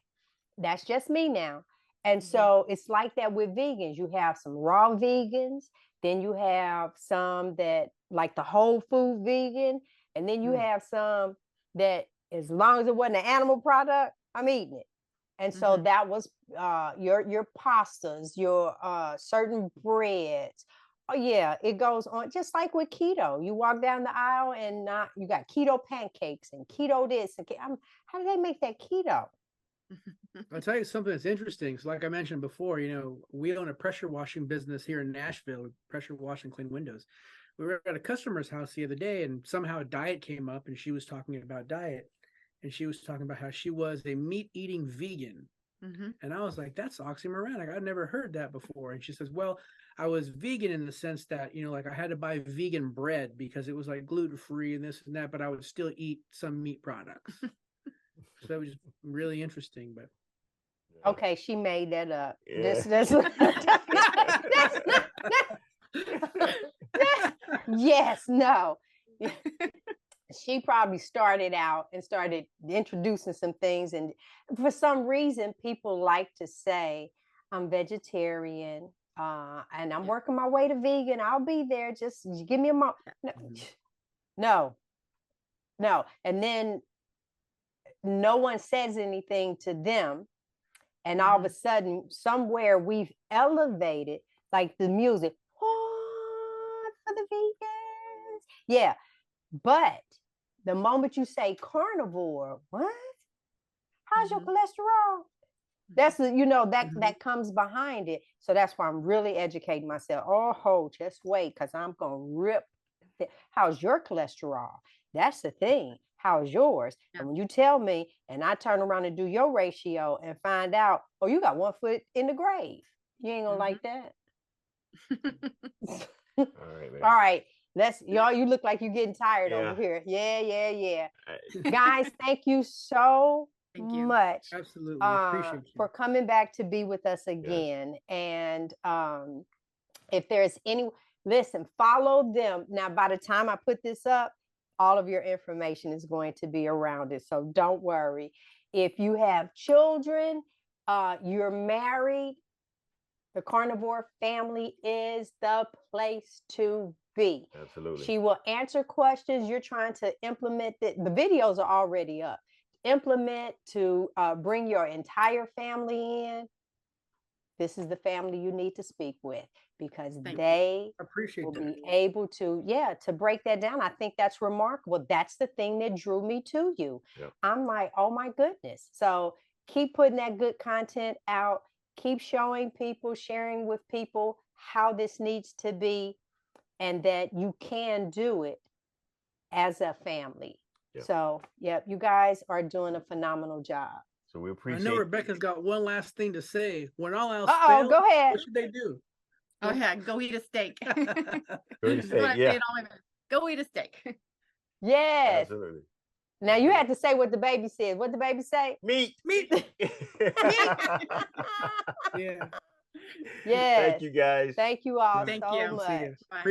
That's just me now. And so it's like that with vegans. You have some raw vegans, then you have some that like the whole food vegan, and then you have some that, as long as it wasn't an animal product, I'm eating it. And so that was your pastas, your certain breads. Oh yeah, it goes on just like with keto. You walk down the aisle and you got keto pancakes and keto this and how do they make that keto? I'll tell you something that's interesting. So, like I mentioned before, we own a pressure washing business here in Nashville, pressure wash and clean windows. We were at a customer's house the other day, and somehow a diet came up, and she was talking about diet, and she was talking about how she was a meat eating vegan. And I was like, that's oxymoronic. I've never heard that before. And she says, well, I was vegan in the sense that, like I had to buy vegan bread because it was like gluten free and this and that, but I would still eat some meat products. So that was really interesting. But okay, she made that up. Yeah. Yes, no. She probably started out and started introducing some things. And for some reason, people like to say, I'm vegetarian and I'm working my way to vegan. I'll be there. Just give me a moment. No. And then no one says anything to them. And all of a sudden, somewhere we've elevated like the music. Oh, for the vegans. Yeah. But the moment you say carnivore, what? How's your cholesterol? That's that comes behind it. So that's why I'm really educating myself. Oh, just wait, because I'm gonna rip. How's your cholesterol? That's the thing. How's yours? Yeah. And when you tell me, and I turn around and do your ratio and find out, oh, you got 1 foot in the grave. You ain't gonna like that. All right, man. All right. Y'all, you look like you're getting tired over here. Yeah. Guys, thank you so much. Absolutely. Appreciate you. For coming back to be with us again. Yes. And if there's listen, follow them. Now, by the time I put this up, all of your information is going to be around it. So don't worry. If you have children, you're married, the Carnivore family is the place to be. Absolutely. She will answer questions. You're trying to implement the videos are already up. Implement to bring your entire family in. This is the family you need to speak with because they will be able to, to break that down. I think that's remarkable. That's the thing that drew me to you. Yep. I'm like, oh my goodness. So keep putting that good content out. Keep showing people, sharing with people how this needs to be and that you can do it as a family. Yep. So, you guys are doing a phenomenal job. So we appreciate. I know Rebecca's got one last thing to say. When all else fails, go ahead. what should they do? Oh yeah, go eat a steak. Go eat a steak. Go eat a steak. Yes. Absolutely. Now you had to say what the baby said. What the baby say? Meat. Yeah. Yes. Thank you guys. Thank you all Thank so you. much. Appreciate